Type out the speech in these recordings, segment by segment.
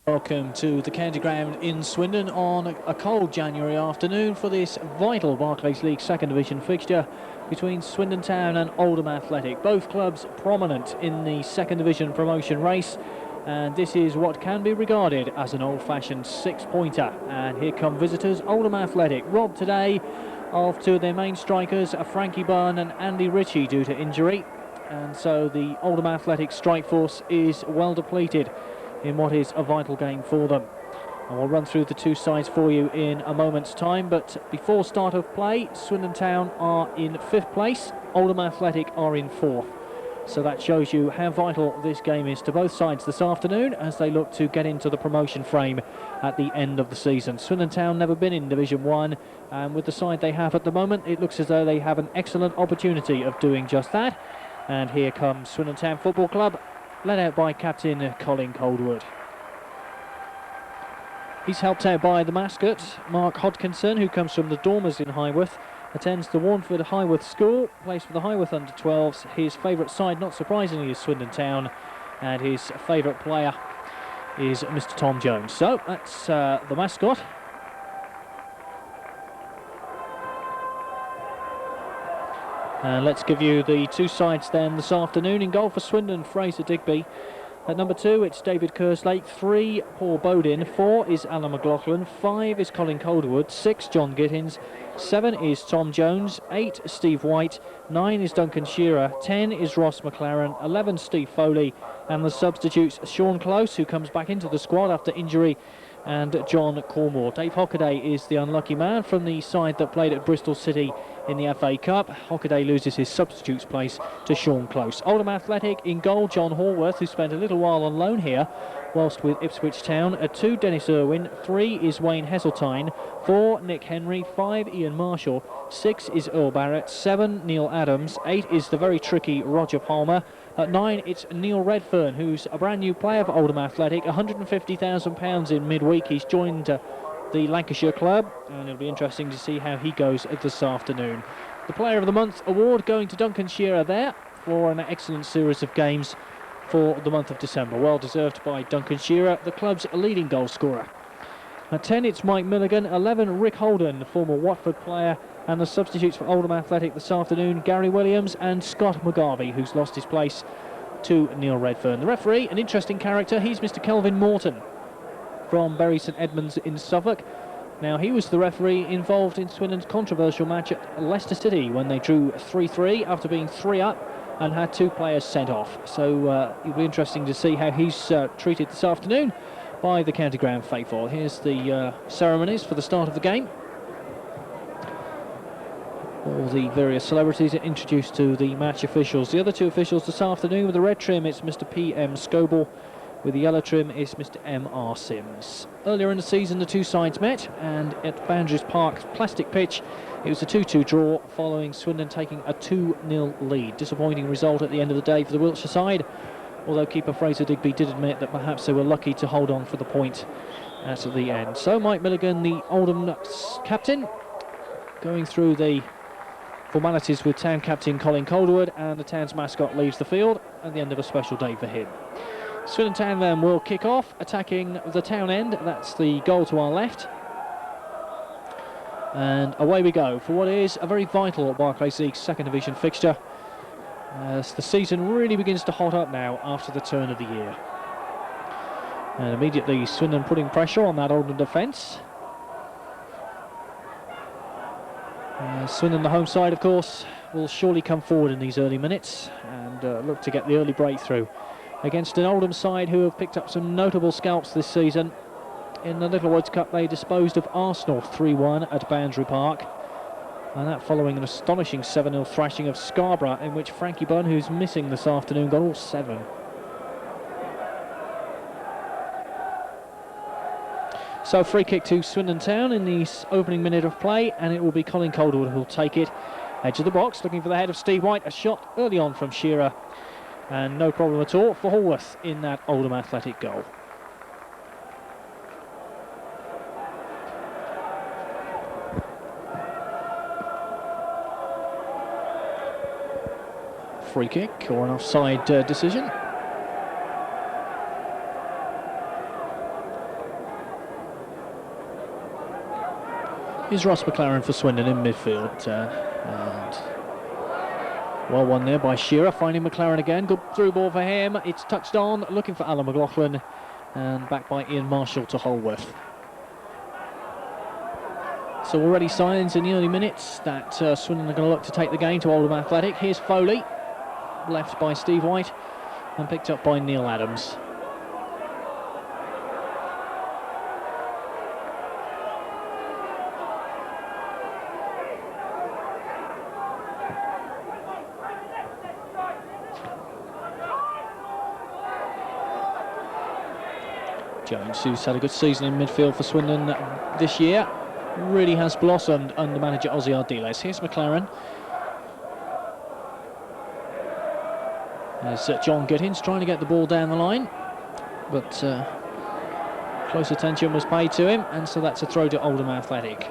Welcome to the county ground in Swindon on a cold January afternoon for this vital Barclays League Second Division fixture between Swindon Town and Oldham Athletic. Both clubs prominent in the Second Division promotion race, and this is what can be regarded as an old-fashioned six-pointer. And here come visitors, Oldham Athletic, robbed today of two of their main strikers, Frankie Byrne and Andy Ritchie, due to injury. And so the Oldham Athletic strike force is well depleted in what is a vital game for them. And we'll run through the two sides for you in a moment's time, but before start of play, Swindon Town are in 5th place, Oldham Athletic are in 4th. So that shows you how vital this game is to both sides this afternoon as they look to get into the promotion frame at the end of the season. Swindon Town never been in Division 1, and with the side they have at the moment, it looks as though they have an excellent opportunity of doing just that. And here comes Swindon Town Football Club, led out by captain Colin Coldwood. He's helped out by the mascot, Mark Hodkinson, who comes from the Dormers in Highworth, attends the Warnford Highworth School, plays for the Highworth under-12s. His favourite side, not surprisingly, is Swindon Town, and his favourite player is Mr. Tom Jones. So that's the mascot. And let's give you the two sides then this afternoon. In goal for Swindon, Fraser Digby. At number 2, it's David Kerslake. 3, Paul Bodin. 4 is Alan McLoughlin. 5 is Colin Coldwood. 6, John Gittins. 7 is Tom Jones. 8, Steve White. 9 is Duncan Shearer. 10 is Ross McLaren. 11, Steve Foley. And the substitutes, Sean Close, who comes back into the squad after injury, and John Cormore. Dave Hockaday is the unlucky man from the side that played at Bristol City in the FA Cup. Hockaday loses his substitute's place to Sean Close. Oldham Athletic in goal, John Hallworth, who spent a little while on loan here whilst with Ipswich Town. At 2, Dennis Irwin. 3 is Wayne Heseltine. 4, Nick Henry. 5, Ian Marshall. 6 is Earl Barrett. 7, Neil Adams. 8 is the very tricky Roger Palmer. At 9, it's Neil Redfern, who's a brand new player for Oldham Athletic. £150,000 in midweek. He's joined the Lancashire club, and it'll be interesting to see how he goes this afternoon. The Player of the Month award going to Duncan Shearer there for an excellent series of games for the month of December. Well deserved by Duncan Shearer, the club's leading goal scorer. At 10, it's Mike Milligan. 11, Rick Holden, the former Watford player. And the substitutes for Oldham Athletic this afternoon, Gary Williams and Scott McGarvey, who's lost his place to Neil Redfern. The referee, an interesting character, he's Mr. Kelvin Morton from Bury St Edmunds in Suffolk. Now, he was the referee involved in Swindon's controversial match at Leicester City when they drew 3-3 after being 3 up and had 2 players sent off. So it'll be interesting to see how he's treated this afternoon by the county ground faithful. Here's the ceremonies for the start of the game. All the various celebrities are introduced to the match officials. The other 2 officials this afternoon, with the red trim, it's Mr. P.M. Scoble. With the yellow trim is Mr. M.R. Sims. Earlier in the season, the two sides met, and at Boundaries Park's plastic pitch, it was a 2-2 draw, following Swindon taking a 2-0 lead. Disappointing result at the end of the day for the Wiltshire side, although keeper Fraser Digby did admit that perhaps they were lucky to hold on for the point at the end. So Mike Milligan, the Oldham captain, going through the formalities with Town captain Colin Coldwood, and the Town's mascot leaves the field at the end of a special day for him. Swindon Town then will kick off, attacking the Town end. That's the goal to our left. And away we go for what is a very vital Barclays League Second Division fixture, as the season really begins to hot up now after the turn of the year. And immediately Swindon putting pressure on that Oldham defence. Swindon, the home side, of course, will surely come forward in these early minutes and look to get the early breakthrough against an Oldham side who have picked up some notable scalps this season. In the Little Woods Cup, they disposed of Arsenal 3-1 at Boundary Park, and that following an astonishing 7-0 thrashing of Scarborough, in which Frankie Byrne, who's missing this afternoon, got all 7. So free kick to Swindon Town in the opening minute of play, and it will be Colin Coldwood who'll take it. Edge of the box, looking for the head of Steve White. A shot early on from Shearer, and no problem at all for Hallworth in that Oldham Athletic goal. Free kick or an offside decision. Here's Ross McLaren for Swindon in midfield. And well won there by Shearer, finding McLaren again. Good through ball for him. It's touched on, looking for Alan McLoughlin, and back by Ian Marshall to Holworth. So already signs in the early minutes that Swindon are going to look to take the game to Oldham Athletic. Here's Foley, left by Steve White and picked up by Neil Adams. Jones, who's had a good season in midfield for Swindon this year, really has blossomed under manager Ozzy Ardiles. Here's McLaren. There's John Gittins trying to get the ball down the line, but close attention was paid to him, and so that's a throw to Oldham Athletic.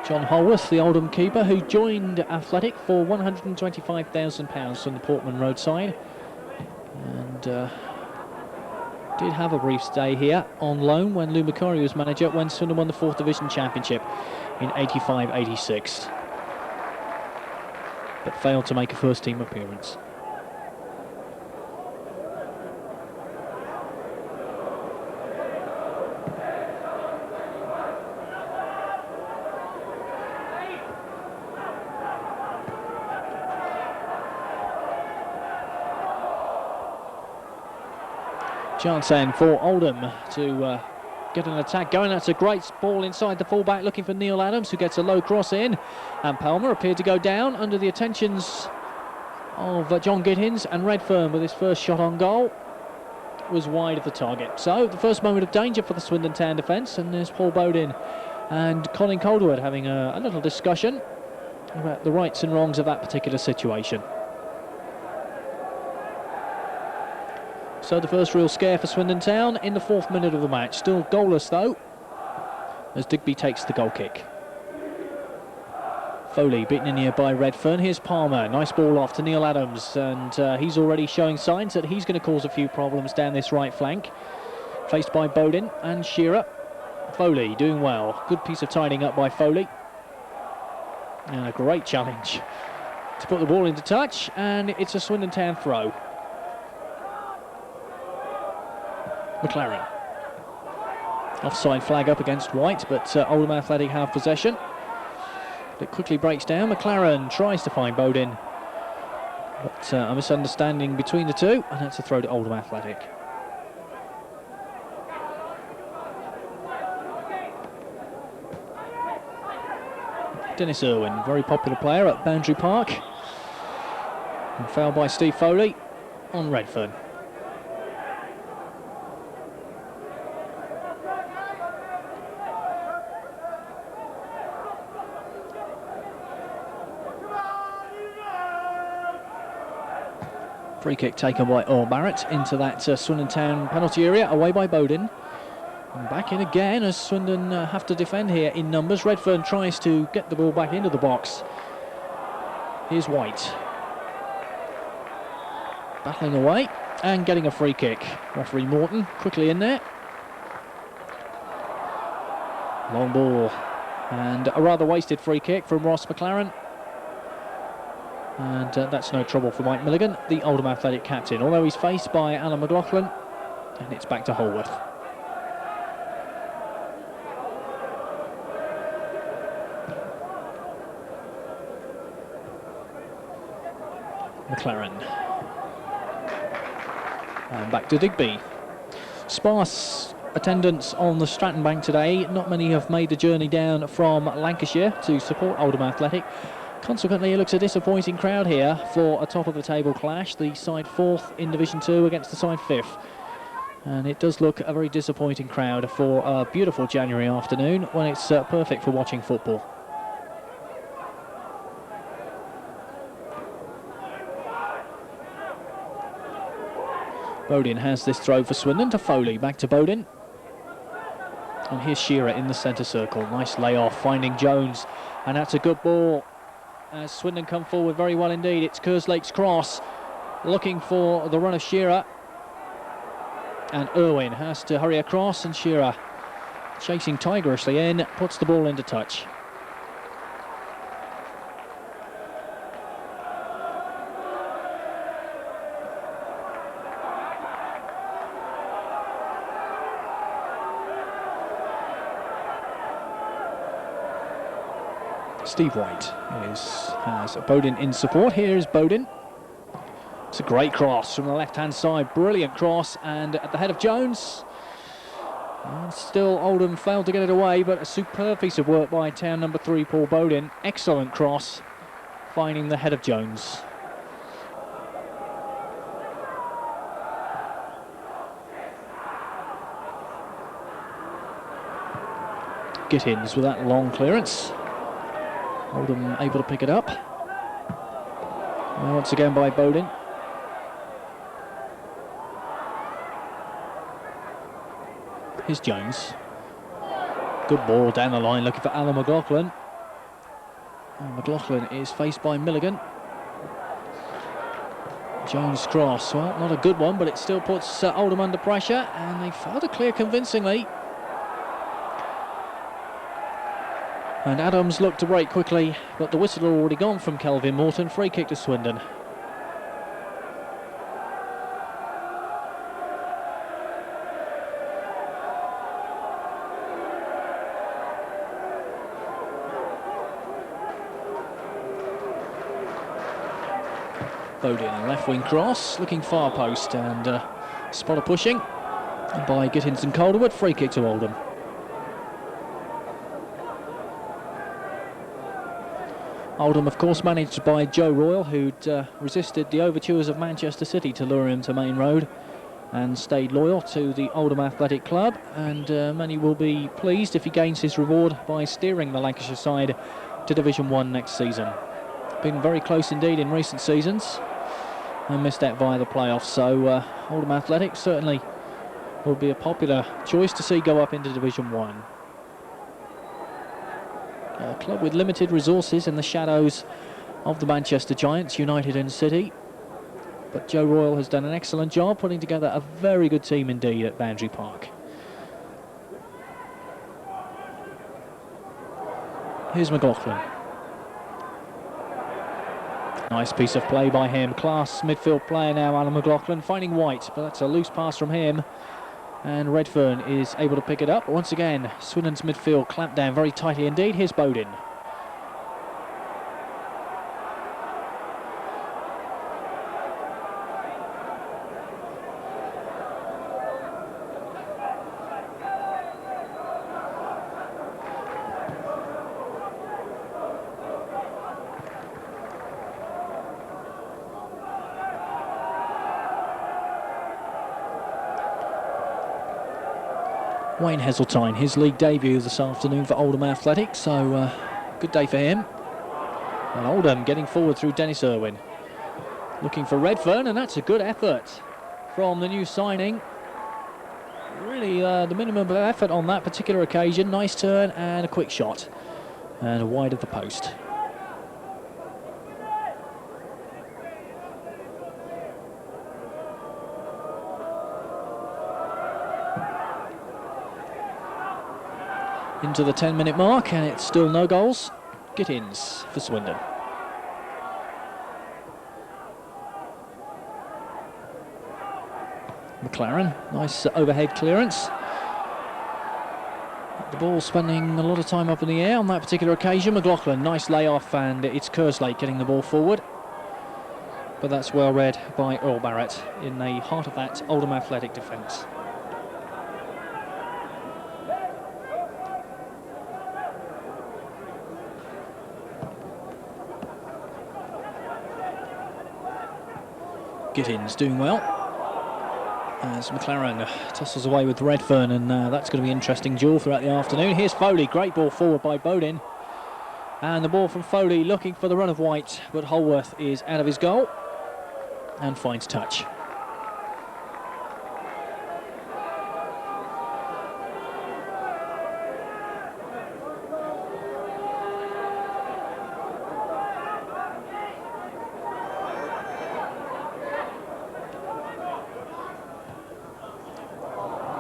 John Holworth, the Oldham keeper, who joined Athletic for £125,000 from the Portman roadside, and did have a brief stay here on loan when Lou McGarvey was manager when Swindon won the 4th Division Championship in 85-86, but failed to make a first team appearance. Chance then for Oldham to get an attack going. That's a great ball inside the fullback, looking for Neil Adams, who gets a low cross in, and Palmer appeared to go down under the attentions of John Gittins, and Redfern, with his first shot on goal, was wide of the target. So the first moment of danger for the Swindon Town defence, and there's Paul Bodin and Colin Calderwood having a little discussion about the rights and wrongs of that particular situation. So the first real scare for Swindon Town in the 4th minute of the match. Still goalless though, as Digby takes the goal kick. Foley beaten in here by Redfern. Here's Palmer, nice ball off to Neil Adams, and he's already showing signs that he's going to cause a few problems down this right flank. Faced by Bodin and Shearer. Foley doing well. Good piece of tidying up by Foley. And a great challenge to put the ball into touch, and it's a Swindon Town throw. McLaren. Offside flag up against White, but Oldham Athletic have possession. It quickly breaks down. McLaren tries to find Bodin, but a misunderstanding between the two, and that's a throw to Oldham Athletic. Dennis Irwin, very popular player at Boundary Park, and foul by Steve Foley on Redfern. Free kick taken by Earl Barrett into that Swindon Town penalty area, away by Bodin. And back in again as Swindon have to defend here in numbers. Redfern tries to get the ball back into the box. Here's White. Battling away and getting a free kick. Referee Morton quickly in there. Long ball and a rather wasted free kick from Ross McLaren. And that's no trouble for Mike Milligan, the Oldham Athletic captain, although he's faced by Alan McLoughlin, and it's back to Holworth. McLaren. And back to Digby. Sparse attendance on the Stratton Bank today. Not many have made the journey down from Lancashire to support Oldham Athletic. Consequently, it looks a disappointing crowd here for a top-of-the-table clash. The side 4th in Division 2 against the side 5th. And it does look a very disappointing crowd for a beautiful January afternoon when it's perfect for watching football. Bodin has this throw for Swindon to Foley. Back to Bodin. And here's Shearer in the centre circle. Nice layoff, finding Jones. And that's a good ball as Swindon come forward very well indeed. It's Kerslake's cross, looking for the run of Shearer. And Irwin has to hurry across, and Shearer, chasing tigerishly in, puts the ball into touch. Steve White has Bowden in support. Here is Bowden. It's a great cross from the left-hand side. Brilliant cross, and at the head of Jones. And still Oldham failed to get it away, but a superb piece of work by Town number 3, Paul Bowden. Excellent cross, finding the head of Jones. Gittins with that long clearance. Oldham able to pick it up. And once again by Bowden. Here's Jones. Good ball down the line, looking for Alan McLoughlin. And McLoughlin is faced by Milligan. Jones' cross, well, not a good one, but it still puts Oldham under pressure, and they failed to clear convincingly. And Adams looked to break quickly, but the whistle had already gone from Kelvin Morton. Free kick to Swindon. Bowden, a left wing cross, looking far post, and spotter pushing by Gittins and Calderwood. Free kick to Oldham. Oldham, of course, managed by Joe Royal, who'd resisted the overtures of Manchester City to lure him to Main Road and stayed loyal to the Oldham Athletic Club. And many will be pleased if he gains his reward by steering the Lancashire side to Division 1 next season. Been very close indeed in recent seasons and missed out via the playoffs. So Oldham Athletic certainly will be a popular choice to see go up into Division 1. A club with limited resources in the shadows of the Manchester Giants, United and City. But Joe Royal has done an excellent job putting together a very good team indeed at Boundary Park. Here's McLoughlin. Nice piece of play by him. Class midfield player now, Alan McLoughlin, finding White, but that's a loose pass from him. And Redfern is able to pick it up. Once again, Swindon's midfield clamped down very tightly indeed. Here's Bowden. Wayne Heseltine, his league debut this afternoon for Oldham Athletic, so good day for him. And Oldham getting forward through Dennis Irwin. Looking for Redfern, and that's a good effort from the new signing. Really the minimum of effort on that particular occasion. Nice turn and a quick shot. And wide of the post. Into the 10-minute mark, and it's still no goals. Gittins for Swindon. McLaren, nice overhead clearance. The ball spending a lot of time up in the air on that particular occasion. McLoughlin, nice layoff, and it's Kerslake getting the ball forward. But that's well read by Earl Barrett in the heart of that Oldham Athletic defence. Gittins doing well as McLaren tussles away with Redfern, and that's going to be an interesting duel throughout the afternoon. Here's Foley, great ball forward by Bowden, and the ball from Foley looking for the run of White, but Holworth is out of his goal and finds touch.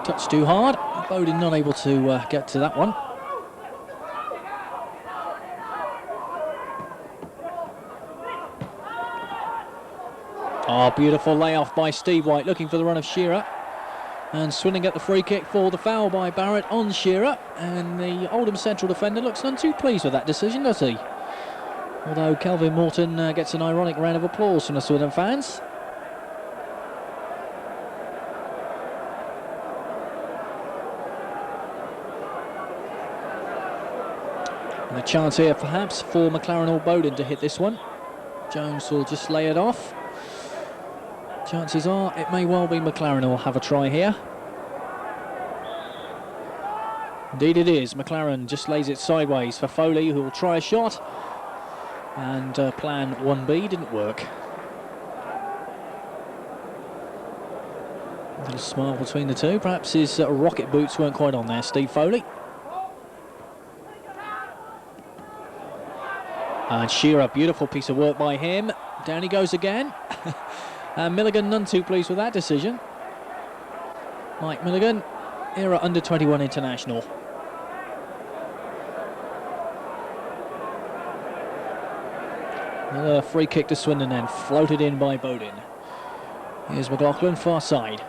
Touch too hard. Bowden not able to get to that one. Oh, beautiful layoff by Steve White, looking for the run of Shearer. And Swindon get the free kick for the foul by Barrett on Shearer. And the Oldham central defender looks none too pleased with that decision, does he? Although Kelvin Morton gets an ironic round of applause from the Swindon fans. And a chance here perhaps for McLaren or Bowden to hit this one. Jones will just lay it off. Chances are it may well be McLaren who will have a try here. Indeed it is. McLaren just lays it sideways for Foley, who will try a shot. And plan 1B didn't work. A little smile between the two. Perhaps his rocket boots weren't quite on there, Steve Foley. And Shearer, beautiful piece of work by him. Down he goes again. And Milligan none too pleased with that decision. Mike Milligan, era under-21 international. Another free kick to Swindon then, floated in by Bowden. Here's McLoughlin, far side.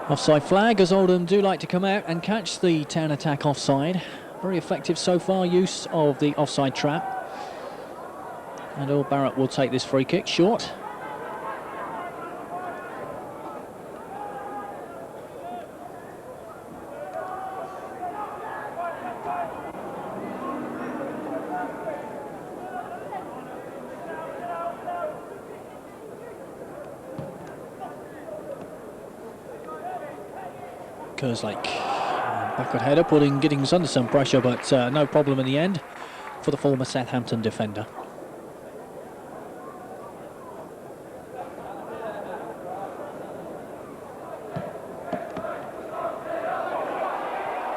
Offside flag, as Oldham do like to come out and catch the Town attack offside. Very effective so far use of the offside trap. And Earl Barrett will take this free kick short. Kerslake, backward header, putting Giddings under some pressure, but no problem in the end for the former Southampton defender.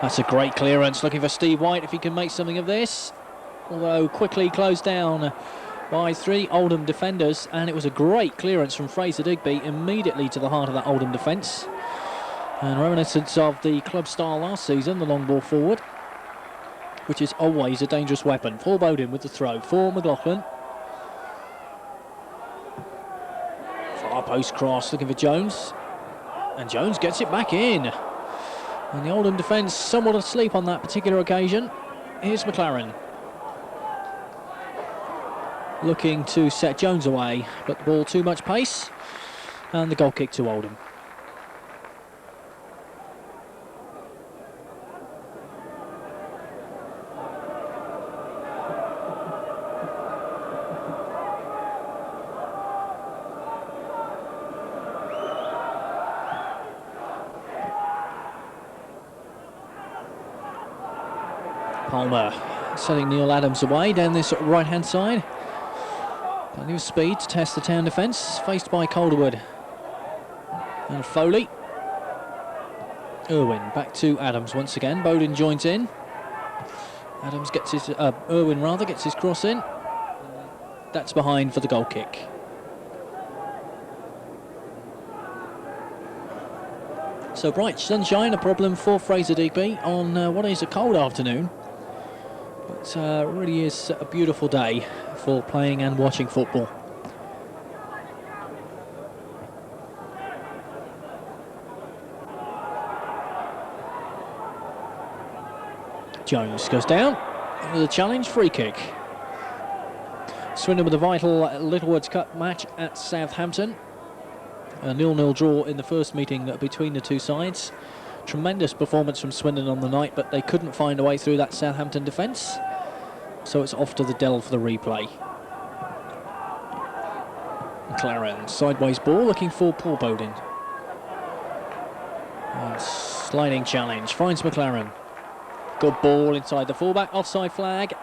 That's a great clearance, looking for Steve White if he can make something of this. Although quickly closed down by 3 Oldham defenders, and it was a great clearance from Fraser Digby immediately to the heart of that Oldham defence. And reminiscence of the club style last season, the long ball forward, which is always a dangerous weapon. For Bowden with the throw, for McLoughlin. Far post cross, looking for Jones. And Jones gets it back in. And the Oldham defence somewhat asleep on that particular occasion. Here's McLaren. Looking to set Jones away, but the ball too much pace. And the goal kick to Oldham. Palmer setting Neil Adams away down this right hand side. Plenty of speed to test the Town defence, faced by Calderwood and Foley. Irwin back to Adams once again. Bowden joins in. Adams gets his Irwin rather gets his cross in. That's behind for the goal kick. So bright sunshine, a problem for Fraser Digby on what is a cold afternoon. But really is a beautiful day for playing and watching football. Jones goes down with a challenge, free kick. Swindon with a vital Littlewoods Cup match at Southampton. A 0-0 draw in the first meeting between the two sides. Tremendous performance from Swindon on the night, but they couldn't find a way through that Southampton defence. So it's off to the Dell for the replay. McLaren, sideways ball, looking for Paul Bowden. And sliding challenge, finds McLaren. Good ball inside the fullback, offside flag.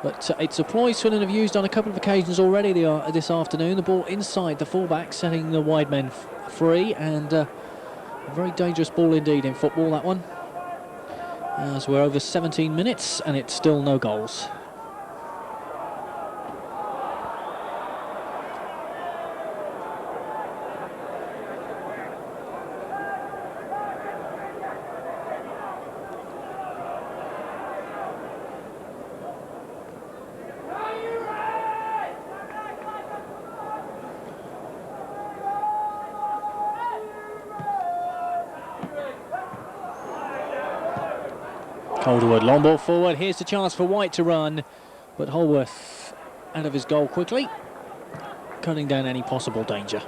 But it's a ploy Swindon have used on a couple of occasions already this afternoon. The ball inside the fullback, setting the wide men free, and A very dangerous ball indeed in football, that one. As we're over 17 minutes and it's still no goals. Calderwood, long ball forward, here's the chance for White to run, but Holworth out of his goal quickly, cutting down any possible danger.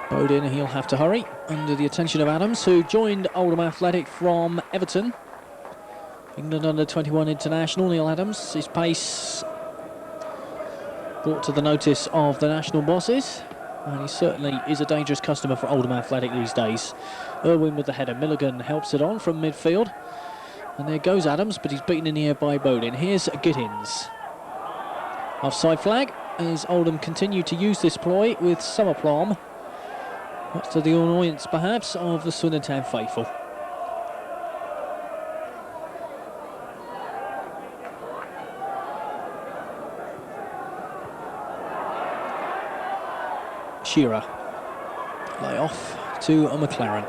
Bodin, he'll have to hurry, under the attention of Adams, who joined Oldham Athletic from Everton. England under-21 international, Neil Adams, his pace brought to the notice of the national bosses, and he certainly is a dangerous customer for Oldham Athletic these days. Irwin with the header, Milligan helps it on from midfield, and there goes Adams, but he's beaten in the air by Bodin. Here's Gittins. Offside flag, as Oldham continue to use this ploy with some aplomb, much to the annoyance perhaps of the Swindon Town faithful. Shearer, lay off to a McLaren.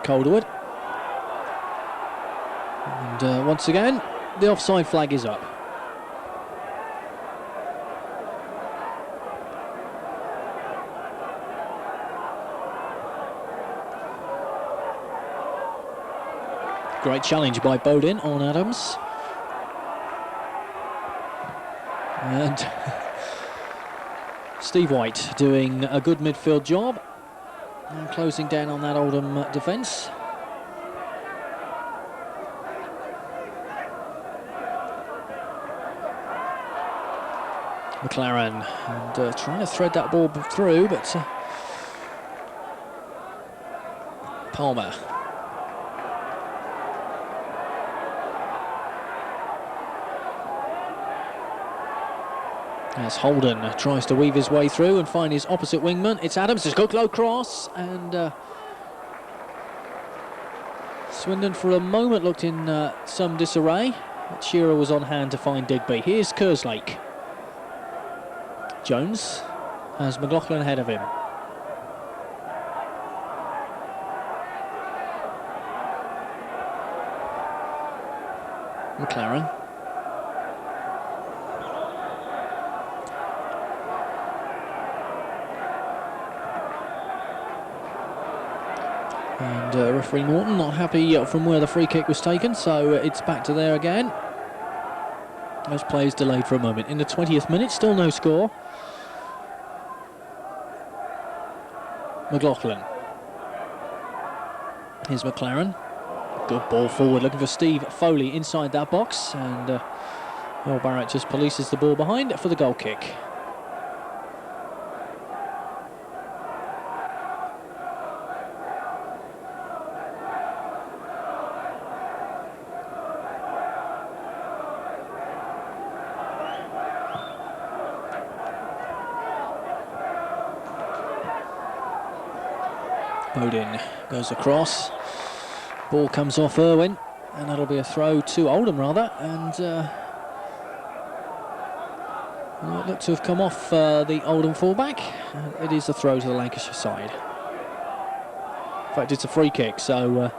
Calderwood, and once again the offside flag is up. Great challenge by Bodin on Adams, and Steve White doing a good midfield job and closing down on that Oldham defence. McLaren, and trying to thread that ball through, but Palmer. As Holden tries to weave his way through and find his opposite wingman, it's Adams, it's a good low cross, and Swindon for a moment looked in some disarray, but Shearer was on hand to find Digby. Here's Kerslake. Jones has McLoughlin ahead of him. McLaren. And referee Morton not happy from where the free kick was taken, so it's back to there again. As play is delayed for a moment. In the 20th minute, still no score. McLoughlin. Here's McLaren. Good ball forward, looking for Steve Foley inside that box, and Will Barrett just polices the ball behind for the goal kick. Bodin goes across, ball comes off Irwin, and that'll be a throw to Oldham rather, and it looked to have come off the Oldham fullback. It is a throw to the Lancashire side. In fact, it's a free kick, so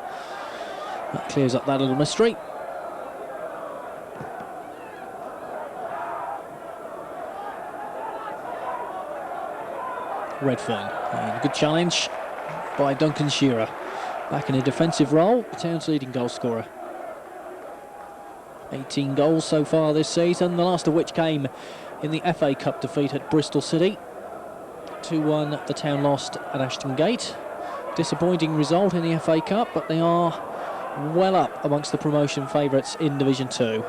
that clears up that little mystery. Redfern, and a good challenge by Duncan Shearer, back in a defensive role, the town's leading goal scorer. 18 goals so far this season, the last of which came in the FA Cup defeat at Bristol City. 2-1 the town lost at Ashton Gate. Disappointing result in the FA Cup, but they are well up amongst the promotion favourites in Division 2.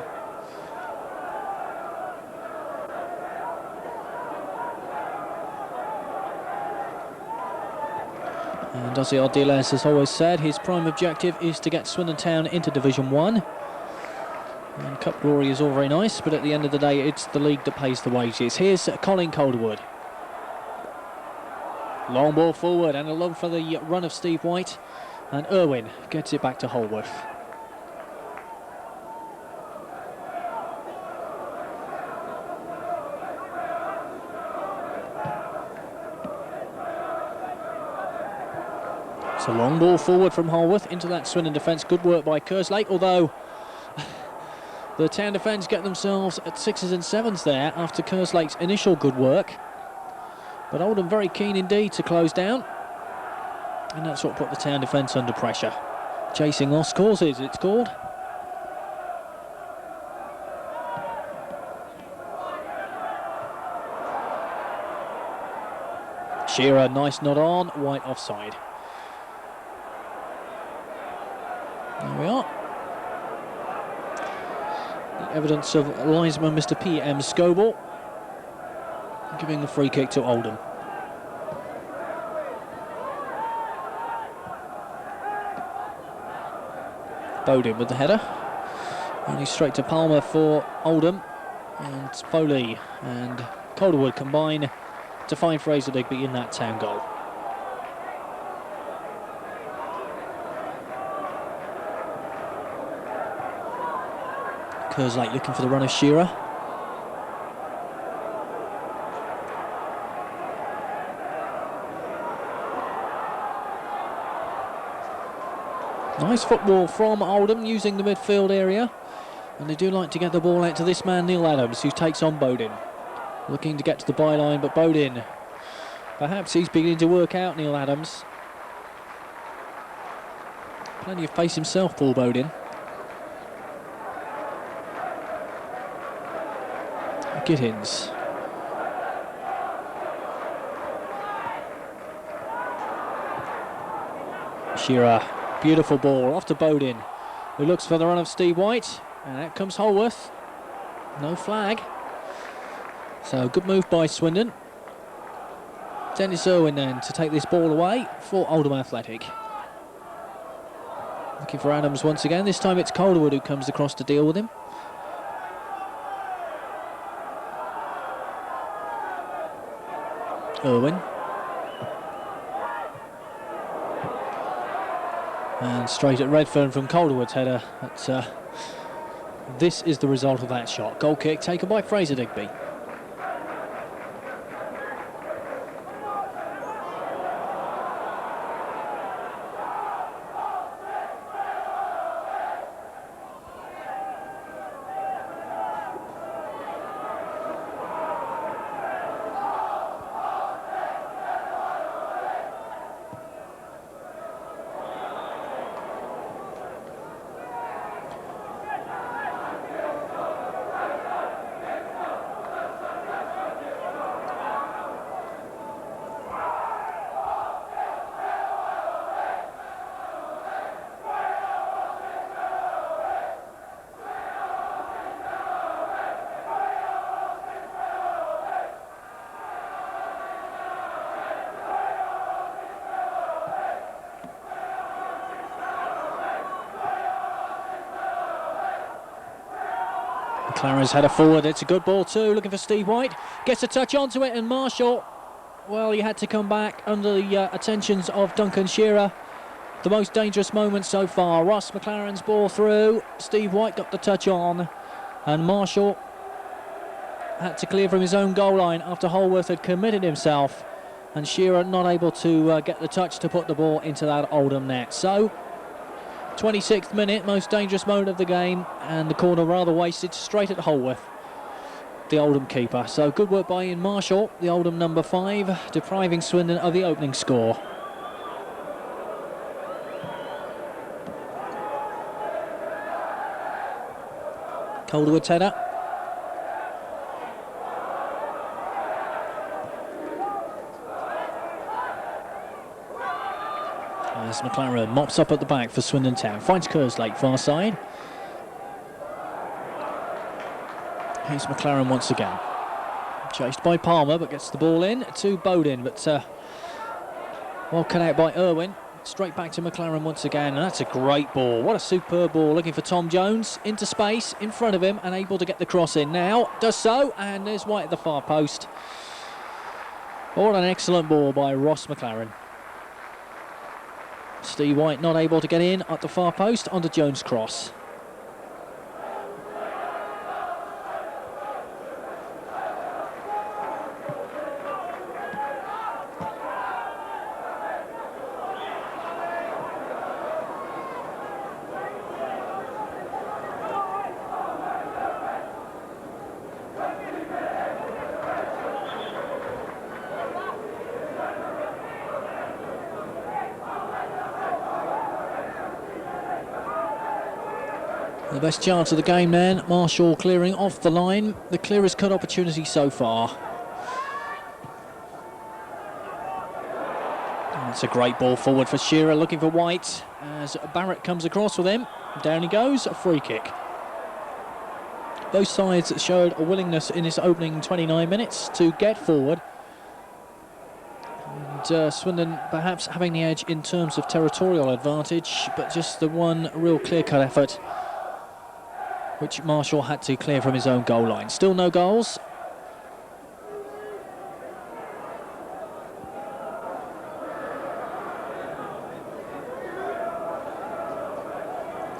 And Ozzy Ardiles has always said his prime objective is to get Swindon Town into Division 1. And Cup glory is all very nice, but at the end of the day it's the league that pays the wages. Here's Colin Calderwood. Long ball forward and along for the run of Steve White, and Irwin gets it back to Holworth. It's a long ball forward from Holworth into that Swindon defence. Good work by Kerslake, although the Town defence get themselves at 6s and 7s there after Kerslake's initial good work. But Oldham very keen indeed to close down, and that's what put the Town defence under pressure. Chasing lost causes, it's called. Shearer, nice nod on, White offside. There we are. The evidence of linesman Mr. P.M. Scoble giving the free kick to Oldham. Bowden with the header. Only straight to Palmer for Oldham. And Foley and Calderwood combine to find Fraser Digby in that Town goal. Kerslake looking for the run of Shearer. Nice football from Oldham using the midfield area, and they do like to get the ball out to this man Neil Adams, who takes on Bowden. Looking to get to the byline, but Bowden, perhaps he's beginning to work out, Neil Adams. Plenty of pace himself, Paul Bowden. Gittins. Shearer, beautiful ball off to Bowden, who looks for the run of Steve White, and out comes Holworth. No flag. So good move by Swindon. Dennis Irwin then to take this ball away for Oldham Athletic. Looking for Adams once again. This time it's Calderwood who comes across to deal with him. Irwin. And straight at Redfern from Calderwood's header. This is the result of that shot. Goal kick taken by Fraser Digby. McLaren's header forward, it's a good ball too, looking for Steve White, gets a touch onto it, and Marshall, well, he had to come back under the attentions of Duncan Shearer. The most dangerous moment so far. Ross McLaren's ball through, Steve White got the touch on, and Marshall had to clear from his own goal line after Holworth had committed himself, and Shearer not able to get the touch to put the ball into that Oldham net. So 26th minute, most dangerous moment of the game, and the corner rather wasted straight at Holworth, the Oldham keeper. So good work by Ian Marshall, the Oldham number 5, depriving Swindon of the opening score. Calderwood's header. As McLaren mops up at the back for Swindon Town, finds Kerslake far side. Here's McLaren once again. Chased by Palmer, but gets the ball in to Bowden, but well cut out by Irwin. Straight back to McLaren once again, and that's a great ball. What a superb ball, looking for Tom Jones, into space, in front of him, and able to get the cross in now. Does so, and there's White at the far post. What an excellent ball by Ross McLaren. Steve White not able to get in at the far post onto Jones' cross. The best chance of the game then, Marshall clearing off the line, the clearest cut opportunity so far. That's a great ball forward for Shearer, looking for White as Barrett comes across with him. Down he goes, a free kick. Both sides showed a willingness in this opening 29 minutes to get forward. And Swindon perhaps having the edge in terms of territorial advantage, but just the one real clear-cut effort which Marshall had to clear from his own goal line. Still no goals.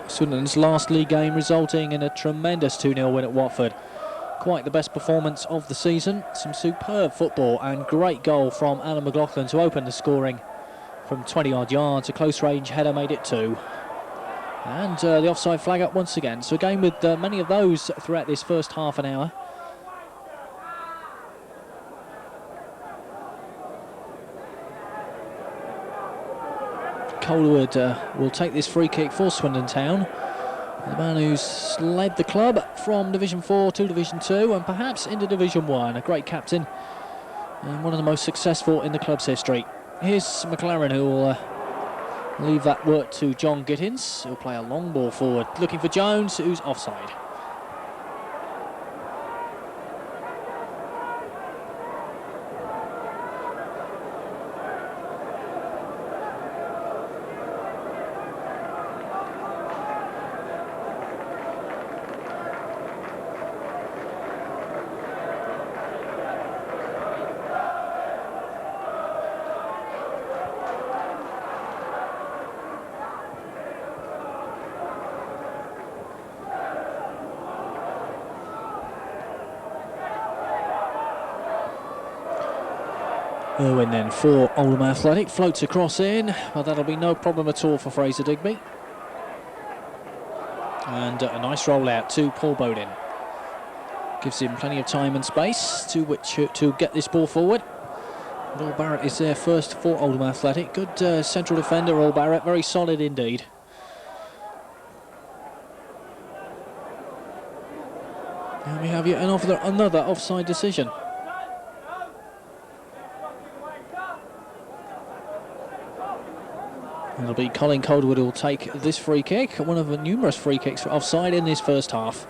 Swindon's last league game resulting in a tremendous 2-0 win at Watford. Quite the best performance of the season. Some superb football and great goal from Alan McLoughlin to open the scoring from 20-odd yards. A close-range header made it 2. And the offside flag up once again. So a game with many of those throughout this first half an hour. Colwood will take this free kick for Swindon Town. The man who's led the club from Division 4 to Division 2 and perhaps into Division 1. A great captain and one of the most successful in the club's history. Here's McLaren, who will leave that work to John Gittins. He'll play a long ball forward, looking for Jones, who's offside. Irwin then for Oldham Athletic, floats across in, but that'll be no problem at all for Fraser Digby. And a nice roll out to Paul Bodin. Gives him plenty of time and space to which to get this ball forward. Will Barrett is there first for Oldham Athletic. Good central defender, Will Barrett, very solid indeed. And we have yet another offside decision. It'll be Colin Coldwood who will take this free kick, one of the numerous free kicks for offside in this first half.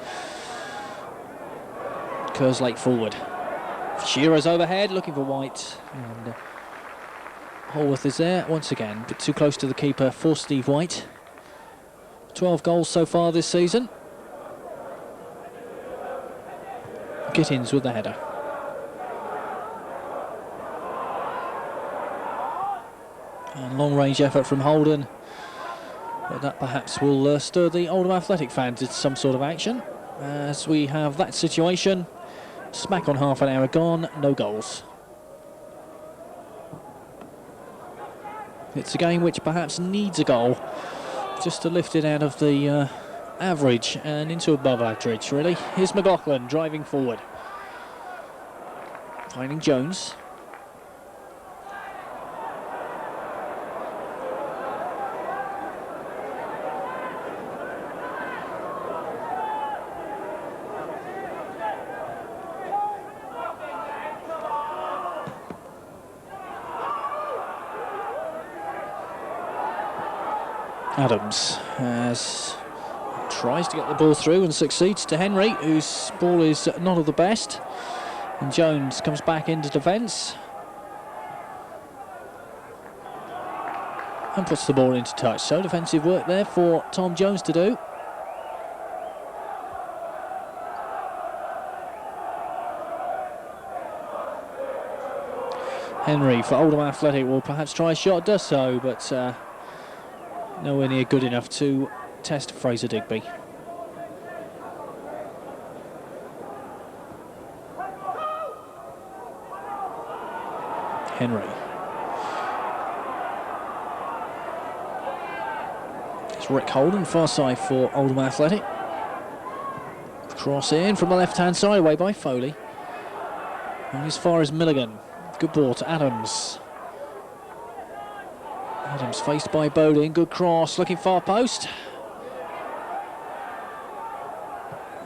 Kerslake forward. Shearer's overhead, looking for White. And Holworth is there once again, a bit too close to the keeper for Steve White. 12 goals so far this season. Gittins with the header. And long-range effort from Holden, but that perhaps will stir the Oldham Athletic fans into some sort of action, as we have that situation. Smack on half an hour gone, no goals. It's a game which perhaps needs a goal, just to lift it out of the average and into above average, really. Here's McLoughlin driving forward, finding Jones. Adams tries to get the ball through and succeeds to Henry, whose ball is not of the best. And Jones comes back into defence and puts the ball into touch. So defensive work there for Tom Jones to do. Henry for Oldham Athletic will perhaps try a shot, does so, but nowhere near good enough to test Fraser Digby. Henry. It's Rick Holden, far side for Oldham Athletic. Cross in from the left-hand side, away by Foley. And as far as Milligan. Good ball to Adams. Adams faced by Bodin, good cross, looking far post.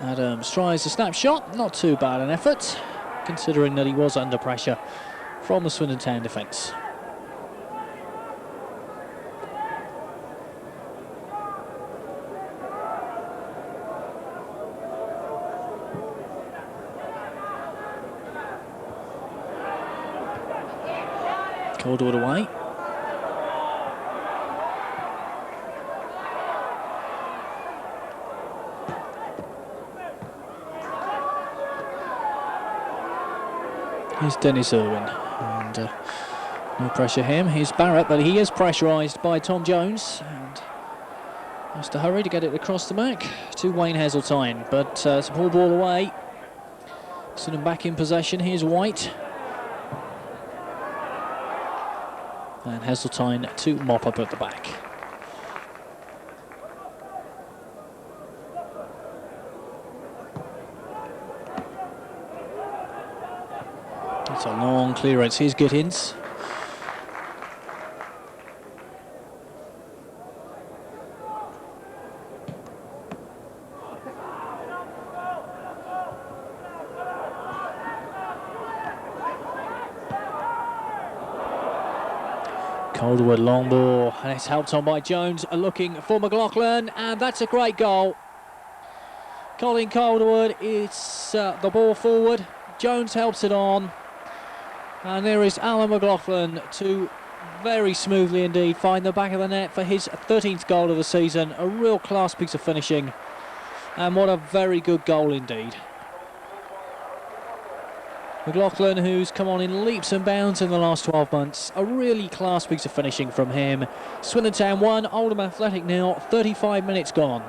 Adams tries a snapshot, not too bad an effort, considering that he was under pressure from the Swindon Town defence. Calderwood away. Here's Dennis Irwin, and no pressure him. Here's Barrett, but he is pressurised by Tom Jones, and has to hurry to get it across the back to Wayne Heseltine, but it's a poor ball away. Swindon back in possession. Here's White. And Heseltine to mop up at the back. It's a long clearance. Here's Gittins. Calderwood, long ball, and it's helped on by Jones, looking for McLoughlin, and that's a great goal. Colin Calderwood, it's the ball forward, Jones helps it on, and there is Alan McLoughlin to very smoothly indeed find the back of the net for his 13th goal of the season. A real class piece of finishing, and what a very good goal indeed. McLoughlin, who's come on in leaps and bounds in the last 12 months. A really class piece of finishing from him. Swindon Town 1, Oldham Athletic now, 35 minutes gone.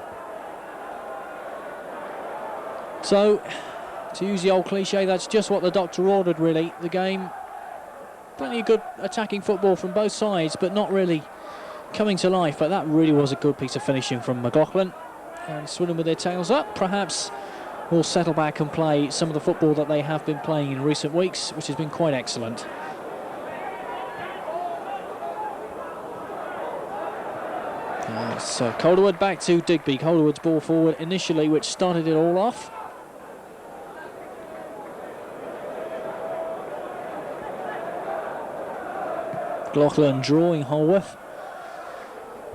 So, to use the old cliche, that's just what the doctor ordered really. The game, plenty of good attacking football from both sides, but not really coming to life. But that really was a good piece of finishing from McLoughlin. And Swindon with their tails up, perhaps will settle back and play some of the football that they have been playing in recent weeks, which has been quite excellent. So Calderwood back to Digby. Calderwood's ball forward initially, which started it all off. McLoughlin drawing Holworth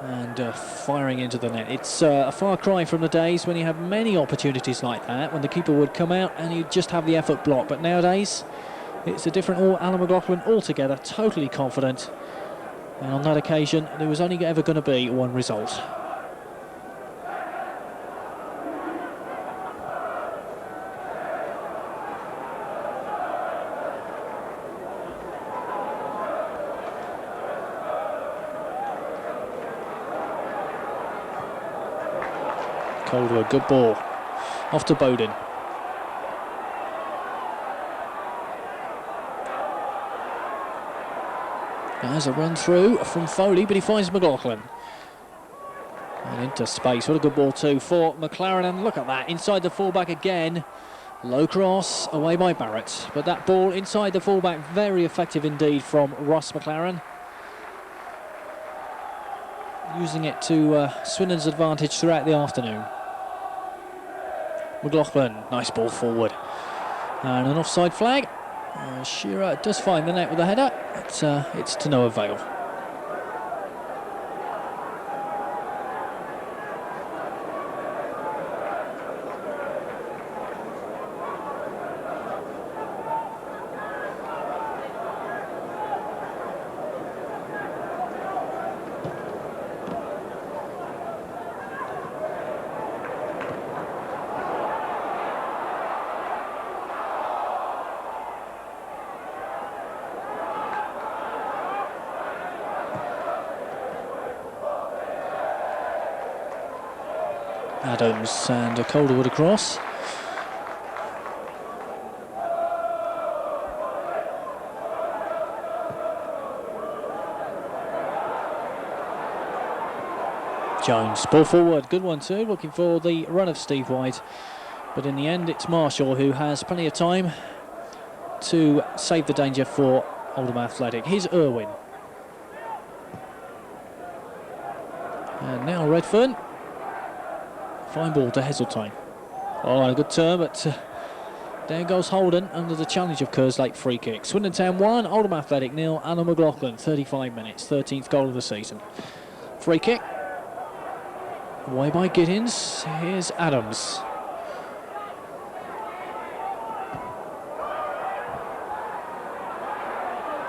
and firing into the net. It's a far cry from the days when you have many opportunities like that, when the keeper would come out and you'd just have the effort blocked. But nowadays, it's a different Alan McLoughlin altogether, totally confident. And on that occasion, there was only ever going to be one result. Calderwood, good ball. Off to Bodin. There's a run through from Foley, but he finds McLoughlin. And into space. What a good ball too for McLaren. And look at that, inside the fullback again. Low cross, away by Barrett. But that ball inside the fullback, very effective indeed from Ross McLaren. Using it to Swindon's advantage throughout the afternoon. McLoughlin, nice ball forward. And an offside flag. Shearer does find the net with a header, but it's to no avail. Adams and Calderwood across. Jones, ball forward, good one too, looking for the run of Steve White. But in the end, it's Marshall who has plenty of time to save the danger for Oldham Athletic. Here's Irwin. And now Redfern. Fine ball to Heseltine. Oh, a good turn, but there goes Holden under the challenge of Kerslake free kick. Swindon Town 1, Oldham Athletic 0. Alan McLoughlin, 35 minutes, 13th goal of the season. Free kick. Away by Giddins. Here's Adams.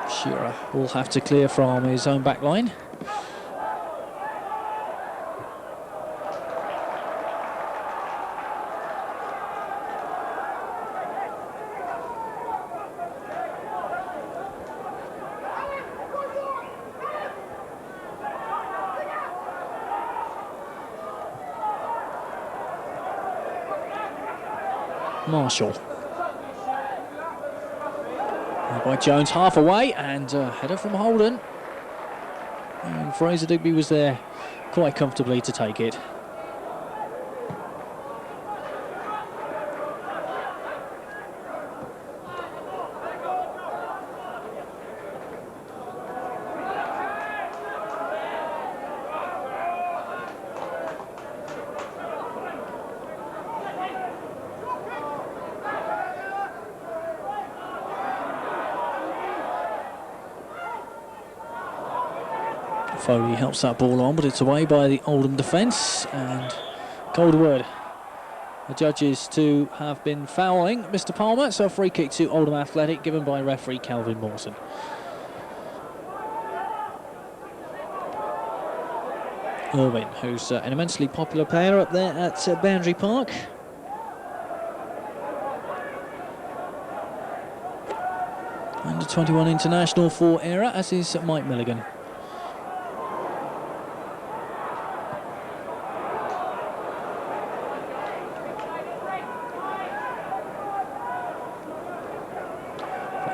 Shearer will have to clear from his own back line. Marshall. By Jones, half away, and header from Holden. And Fraser Digby was there quite comfortably to take it. Foley helps that ball on, but it's away by the Oldham defence, and Calderwood judges to have been fouling Mr. Palmer, so a free kick to Oldham Athletic given by referee Calvin Mawson. Irwin, who's an immensely popular player up there at Boundary Park. Under 21 international for Era, as is Mike Milligan.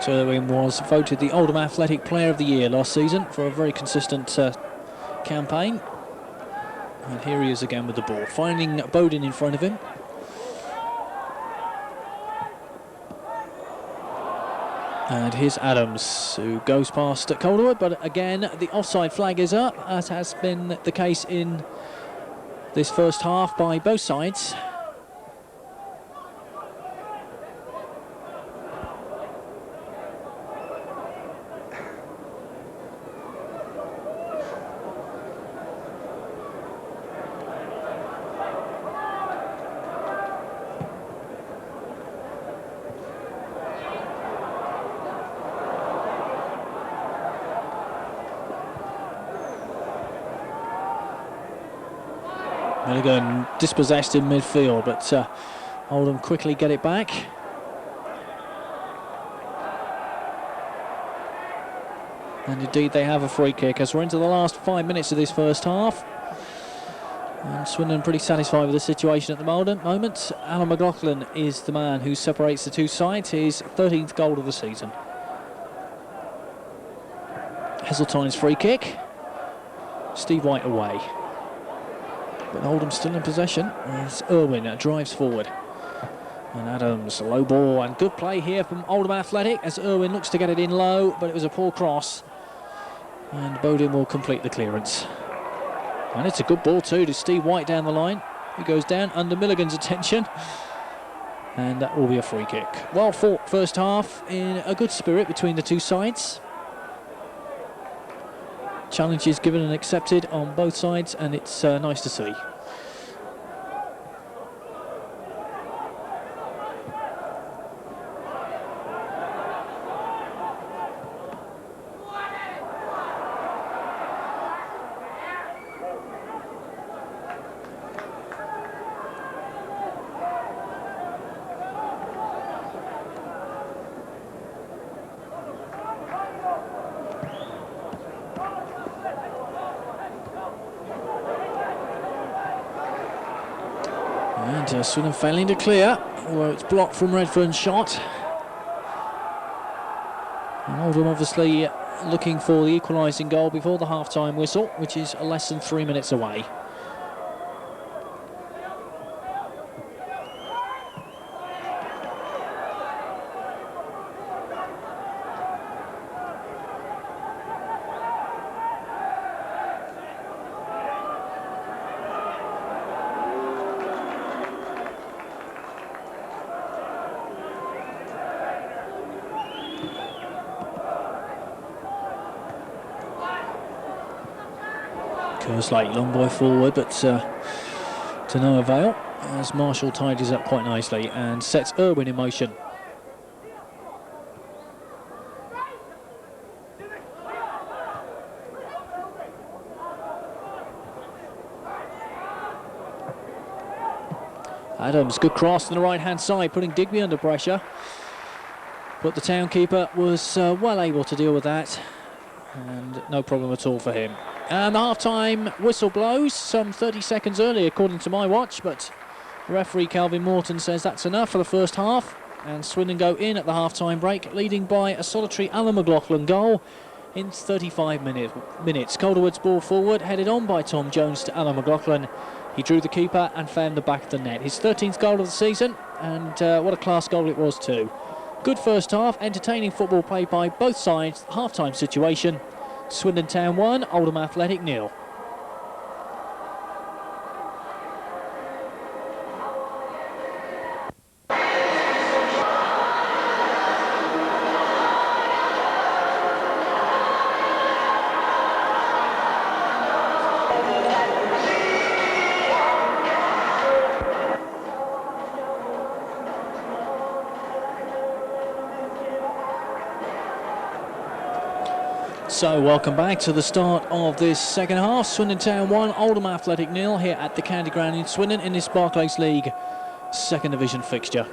Irwin was voted the Oldham Athletic Player of the Year last season for a very consistent campaign. And here he is again with the ball, finding Bowden in front of him. And here's Adams, who goes past Calderwood, but again the offside flag is up, as has been the case in this first half by both sides. Milligan dispossessed in midfield, but Oldham quickly get it back. And indeed they have a free kick as we're into the last 5 minutes of this first half. And Swindon pretty satisfied with the situation at the moment. Alan McLoughlin is the man who separates the two sides, his 13th goal of the season. Heseltine's free kick. Steve White away. But Oldham still in possession as Irwin drives forward. And Adams, low ball, and good play here from Oldham Athletic as Irwin looks to get it in low, but it was a poor cross. And Bowden will complete the clearance. And it's a good ball too to Steve White down the line. He goes down under Milligan's attention. And that will be a free kick. Well fought first half in a good spirit between the two sides. Challenges given and accepted on both sides, and it's nice to see. And Swindon failing to clear, although it's blocked from Redfern's shot. And Oldham obviously looking for the equalising goal before the half-time whistle, which is less than 3 minutes away. Kerslake, long boy forward, but to no avail, as Marshall tidies up quite nicely and sets Irwin in motion. Adams, good cross on the right-hand side, putting Digby under pressure. But the town keeper was well able to deal with that, and no problem at all for him. And the half-time whistle blows some 30 seconds early, according to my watch, but referee Calvin Morton says that's enough for the first half, and Swindon go in at the half-time break, leading by a solitary Alan McLoughlin goal in 35 minutes. Calderwood's ball forward, headed on by Tom Jones to Alan McLoughlin. He drew the keeper and found the back of the net. His 13th goal of the season, and what a class goal it was too. Good first half, entertaining football played by both sides. Half-time situation, Swindon Town 1, Oldham Athletic 0. So welcome back to the start of this second half. Swindon Town 1, Oldham Athletic 0 here at the County Ground in Swindon in this Barclays League second division fixture.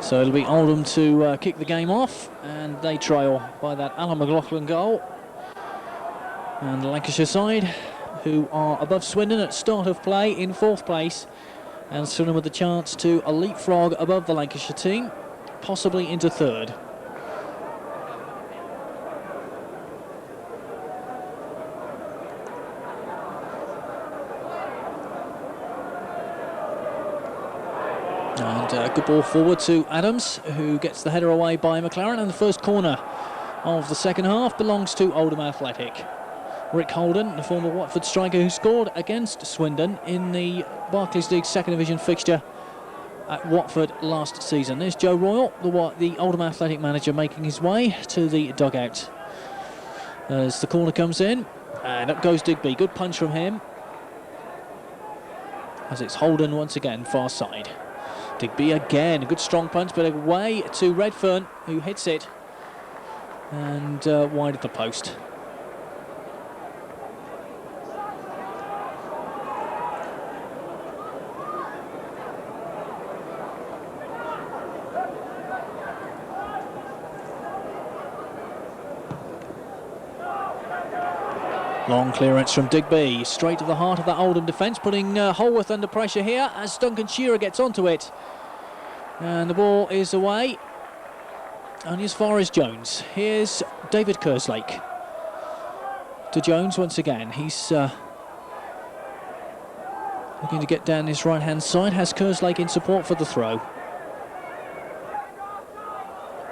So it'll be Oldham to kick the game off, and they trail by that Alan McLoughlin goal. And the Lancashire side, who are above Swindon at start of play in 4th place, and Swindon with the chance to a leapfrog above the Lancashire team, possibly into 3rd. And good ball forward to Adams, who gets the header away by McLaren, and the first corner of the second half belongs to Oldham Athletic. Rick Holden, the former Watford striker who scored against Swindon in the Barclays League second division fixture at Watford last season. There's Joe Royal, the Oldham Athletic manager, making his way to the dugout as the corner comes in, and up goes Digby. Good punch from him, as it's Holden once again, far side. Digby again, a good strong punch, but away to Redfern, who hits it and wide of the post. Long clearance from Digby, straight to the heart of that Oldham defence, putting Holworth under pressure here as Duncan Shearer gets onto it. And the ball is away, only as far as Jones. Here's David Kerslake. To Jones once again. He's looking to get down his right-hand side, has Kerslake in support for the throw.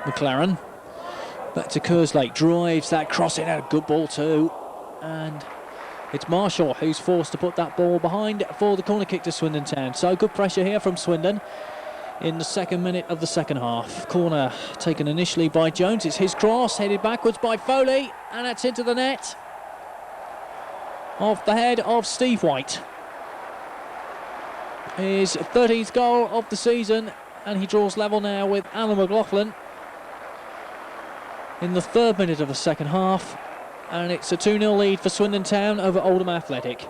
McLaren, back to Kerslake, drives that cross in, a good ball too. And it's Marshall who's forced to put that ball behind for the corner kick to Swindon Town. So good pressure here from Swindon in the 2nd minute of the second half. Corner taken initially by Jones. It's his cross, headed backwards by Foley, and that's into the net off the head of Steve White. His 13th goal of the season, and he draws level now with Alan McLoughlin in the 3rd minute of the second half. And it's a 2-0 lead for Swindon Town over Oldham Athletic.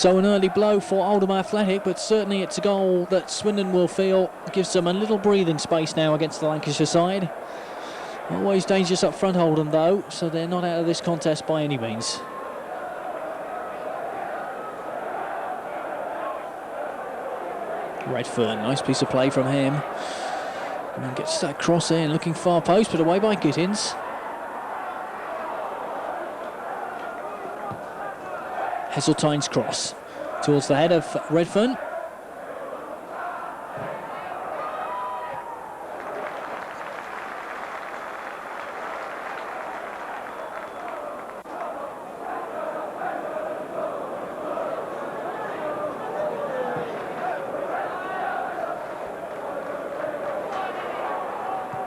So an early blow for Oldham Athletic, but certainly it's a goal that Swindon will feel gives them a little breathing space now against the Lancashire side. Always dangerous up front, Oldham, though, so they're not out of this contest by any means. Redfern, nice piece of play from him. And gets that cross in, looking far post, but away by Gittins. Heseltine's cross towards the head of Redfern.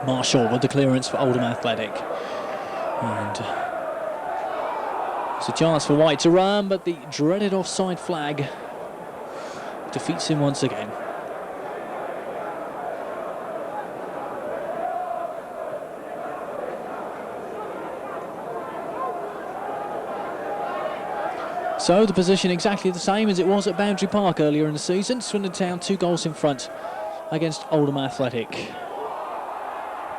Marshall with the clearance for Oldham Athletic. And there's a chance for White to run, but the dreaded offside flag defeats him once again. So the position exactly the same as it was at Boundary Park earlier in the season. Swindon Town 2 goals in front against Oldham Athletic.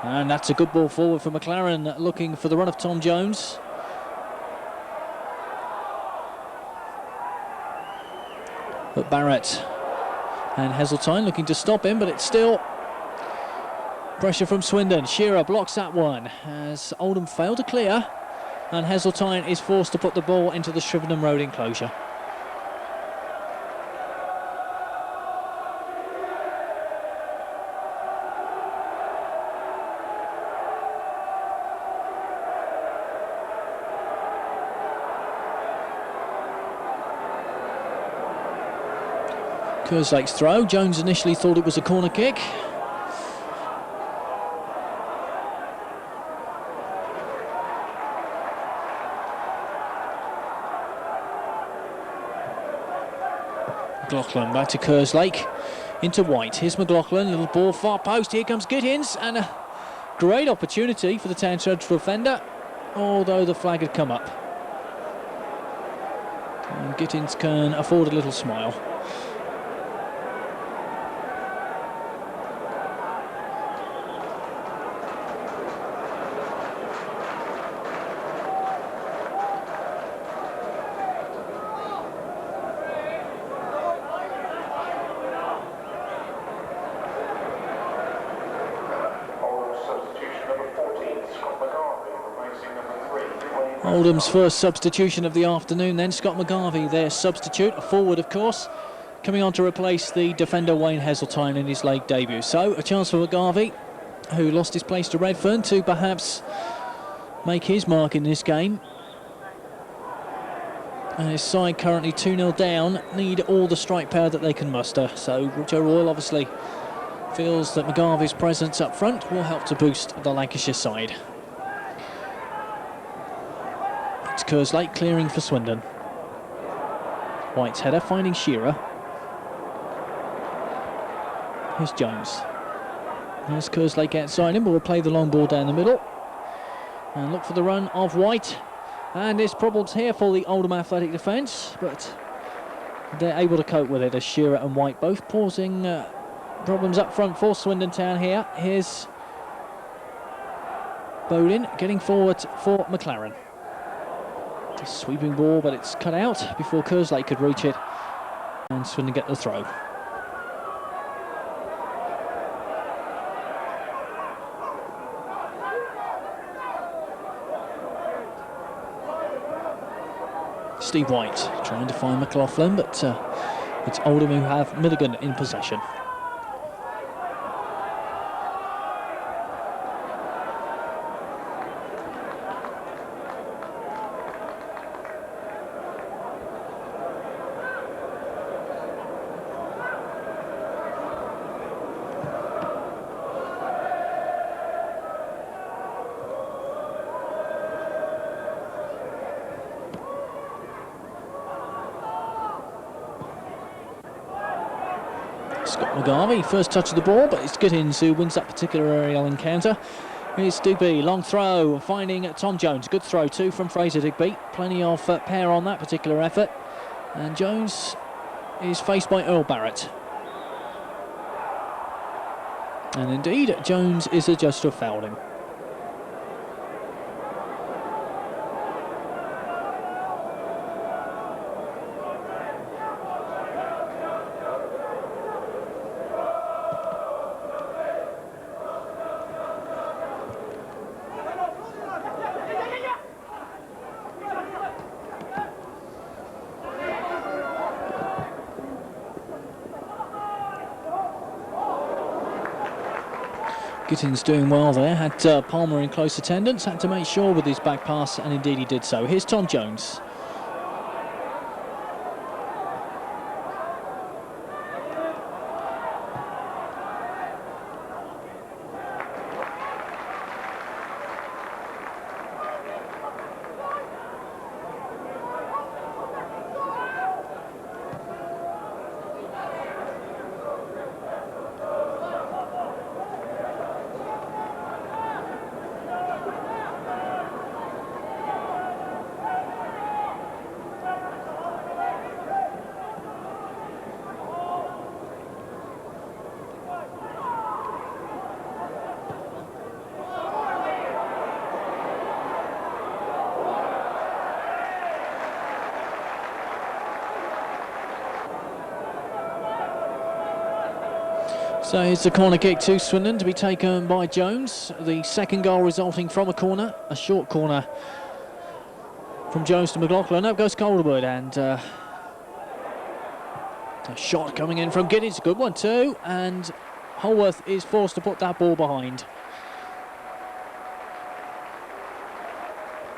And that's a good ball forward for McLaren, looking for the run of Tom Jones. But Barrett and Heseltine looking to stop him, but it's still pressure from Swindon. Shearer blocks that one as Oldham failed to clear, and Heseltine is forced to put the ball into the Shrivenham Road enclosure. Kerslake's throw. Jones initially thought it was a corner kick. McLoughlin back to Kerslake. Into White. Here's McLoughlin. Little ball far post. Here comes Gittins. And a great opportunity for the Town central defender, although the flag had come up. And Gittins can afford a little smile. Oldham's first substitution of the afternoon then. Scott McGarvey, their substitute, a forward of course, coming on to replace the defender Wayne Heseltine in his league debut. So a chance for McGarvey, who lost his place to Redfern, to perhaps make his mark in this game. And his side currently 2-0 down, need all the strike power that they can muster. So Joe Royal obviously feels that McGarvey's presence up front will help to boost the Lancashire side. Kerslake clearing for Swindon. White's header finding Shearer. Here's Jones. There's Kerslake outside him, but will play the long ball down the middle. And look for the run of White. And there's problems here for the Oldham Athletic defence, but they're able to cope with it as Shearer and White both pausing problems up front for Swindon Town here. Here's Bodin getting forward for McLaren. A sweeping ball, but it's cut out before Kerslake could reach it, and Swindon get the throw. Steve White trying to find McLoughlin, but it's Oldham who have Milligan in possession. Scott McGarvey, first touch of the ball, but it's Gittins who wins that particular aerial encounter. Here's Digby, long throw, finding Tom Jones. Good throw too from Fraser Digby. Plenty of pair on that particular effort. And Jones is faced by Earl Barrett. And indeed, Jones is adjudged to have fouled him. Gittins doing well there, had Palmer in close attendance, had to make sure with his back pass, and indeed he did so. Here's Tom Jones. So here's the corner kick to Swindon to be taken by Jones. The second goal resulting from a corner, a short corner from Jones to McLoughlin. Up goes Calderwood, and a shot coming in from Giddins, a good one too, and Holworth is forced to put that ball behind.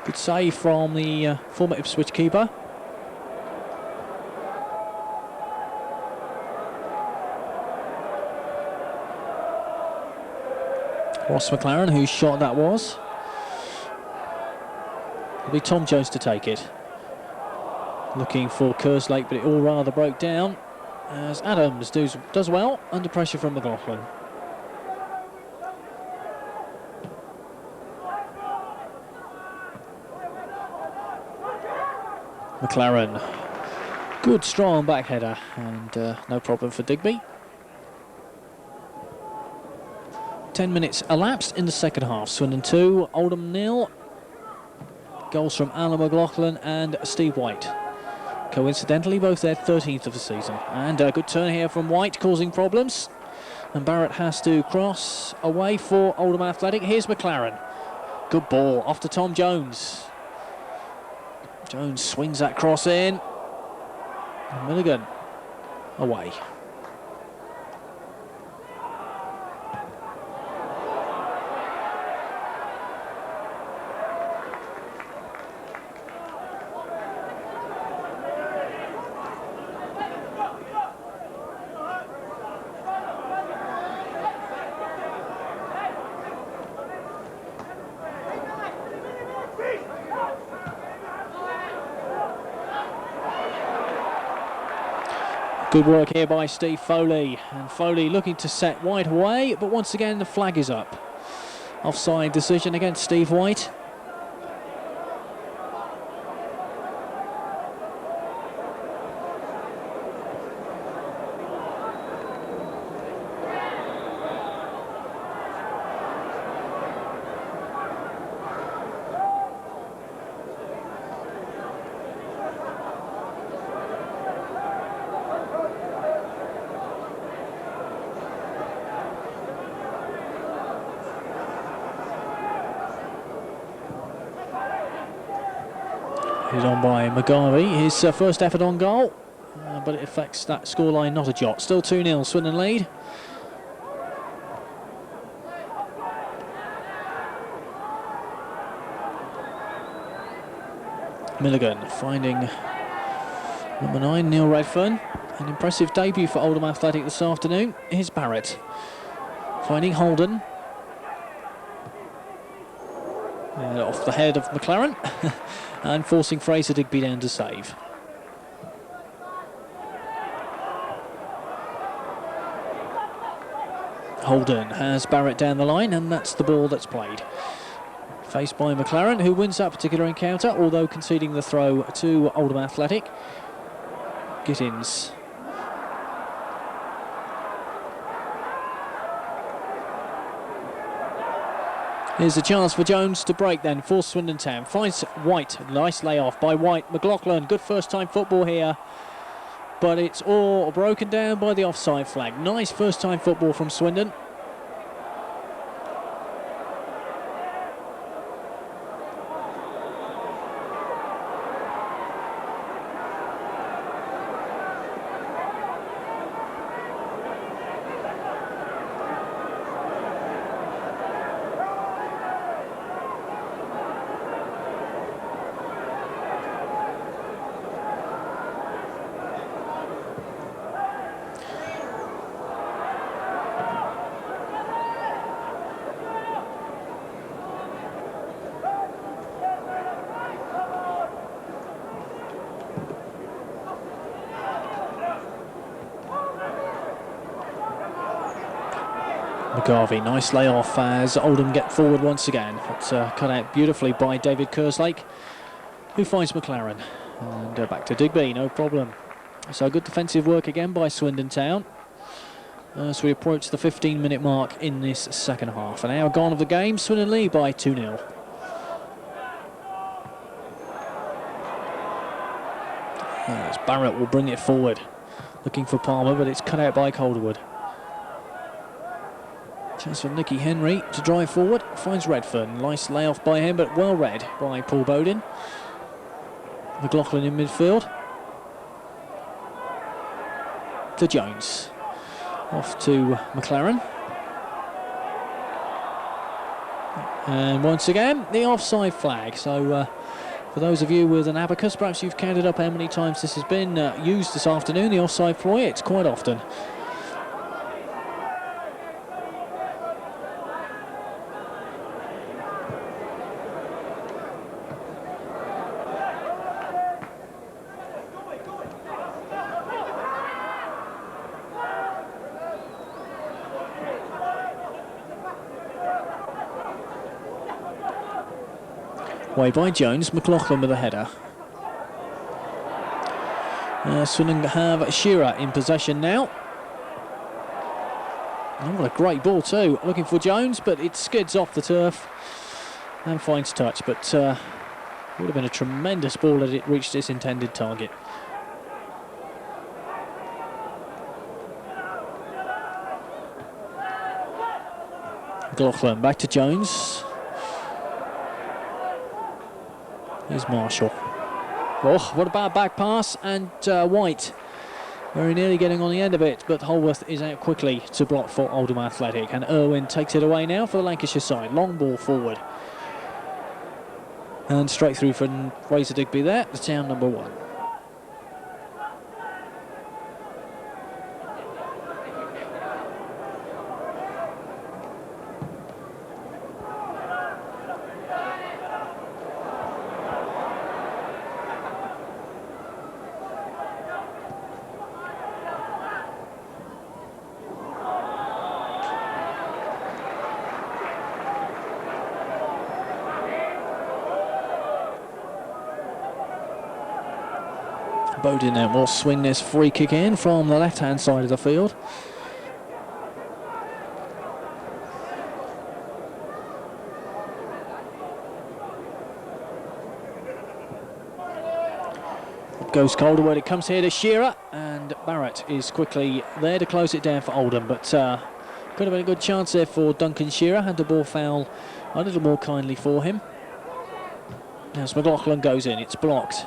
Good save from the former Ipswich keeper. Ross McLaren, whose shot that was. It'll be Tom Jones to take it. Looking for Kerslake, but it all rather broke down as Adams does well under pressure from McLoughlin. McLaren, good strong back header, and no problem for Digby. 10 minutes elapsed in the second half. Swindon 2, Oldham 0. Goals from Alan McLoughlin and Steve White. Coincidentally, both their 13th of the season. And a good turn here from White, causing problems. And Barrett has to cross away for Oldham Athletic. Here's McLaren. Good ball off to Tom Jones. Jones swings that cross in. And Milligan away. Good work here by Steve Foley, and Foley looking to set White away, but once again the flag is up. Offside decision against Steve White. He's on by McGarvey, his first effort on goal, but it affects that scoreline not a jot. Still 2-0, Swindon lead. Milligan finding number 9, Neil Redfern. An impressive debut for Oldham Athletic this afternoon. Here's Barrett finding Holden. Off the head of McLaren. And forcing Fraser Digby down to save. Holden has Barrett down the line, and that's the ball that's played. Faced by McLaren, who wins that particular encounter, although conceding the throw to Oldham Athletic. Gittins. Here's a chance for Jones to break then for Swindon Town. Finds White. Nice layoff by White. McLoughlin, good first-time football here. But it's all broken down by the offside flag. Nice first-time football from Swindon. McGarvey, nice layoff as Oldham get forward once again. It's cut out beautifully by David Kerslake, who finds McLaren. And back to Digby, no problem. So good defensive work again by Swindon Town. As we approach the 15-minute mark in this second half. An hour gone of the game, Swindon lead by 2-0. As Barrett will bring it forward. Looking for Palmer, but it's cut out by Calderwood. Chance for Nicky Henry to drive forward, finds Redfern. Nice layoff by him, but well read by Paul Bowden. McLoughlin in midfield. To Jones. Off to McLaren. And once again, the offside flag. So for those of you with an abacus, perhaps you've counted up how many times this has been used this afternoon, the offside flag. It's quite often. Way by Jones, McLoughlin with a header. Swindon have Shearer in possession now. Oh, what a great ball too. Looking for Jones, but it skids off the turf and finds touch. But would have been a tremendous ball that it reached its intended target. McLoughlin back to Jones. Here's Marshall. Oh, what a bad back pass, and White very nearly getting on the end of it, but Holworth is out quickly to block for Oldham Athletic, and Irwin takes it away now for the Lancashire side. Long ball forward. And straight through from Fraser Digby there, the Town number 1. Bowden now will swing this free kick in from the left-hand side of the field. Up goes Calderwood, it comes here to Shearer, and Barrett is quickly there to close it down for Oldham, but could have been a good chance there for Duncan Shearer, had the ball foul a little more kindly for him. As McLoughlin goes in, it's blocked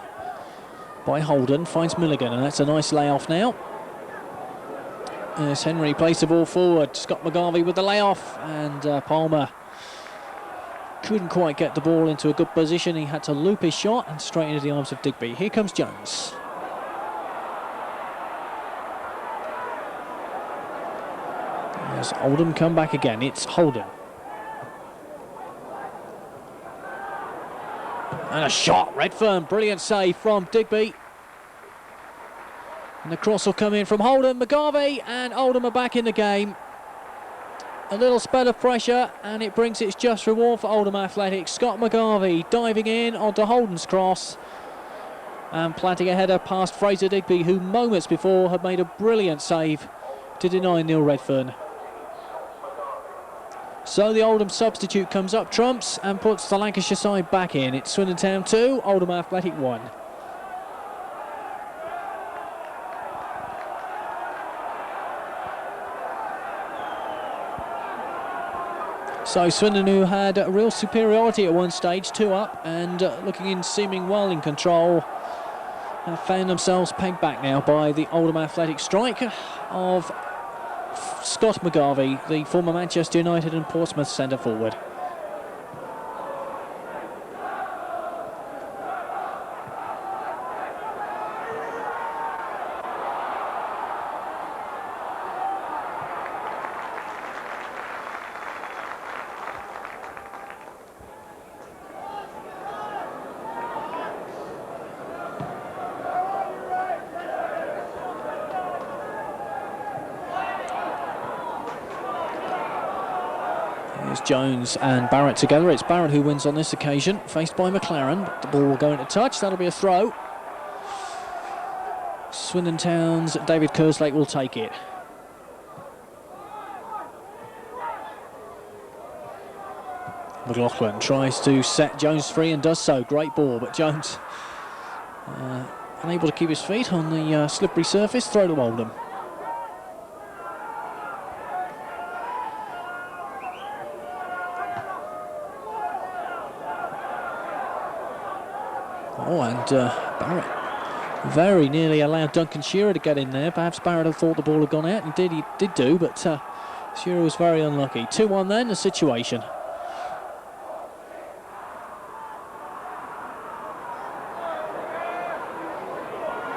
by Holden, finds Milligan, and that's a nice layoff now. As Henry plays the ball forward, Scott McGarvey with the layoff, and Palmer couldn't quite get the ball into a good position. He had to loop his shot and straight into the arms of Digby. Here comes Jones. As Oldham come back again, it's Holden. And a shot, Redfern, brilliant save from Digby. And the cross will come in from Holden, McGarvey, and Oldham are back in the game. A little spell of pressure, and it brings its just reward for Oldham Athletic. Scott McGarvey diving in onto Holden's cross. and planting a header past Fraser Digby, who moments before had made a brilliant save to deny Neil Redfern. So the Oldham substitute comes up trumps and puts the Lancashire side back in. It's Swindon Town 2, Oldham Athletic 1. So Swindon, who had a real superiority at one stage, 2 up, and looking in seeming well in control, have found themselves pegged back now by the Oldham Athletic strike of Scott McGarvey, the former Manchester United and Portsmouth centre forward. Jones and Barrett together. It's Barrett who wins on this occasion, faced by McLaren. The ball will go into touch. That'll be a throw. Swindon Town's David Kerslake will take it. McLoughlin tries to set Jones free and does so. Great ball, but Jones unable to keep his feet on the slippery surface. Throw to Oldham. Oh, and Barrett very nearly allowed Duncan Shearer to get in there. Perhaps Barrett had thought the ball had gone out, and he did do, but Shearer was very unlucky. 2-1 then, the situation.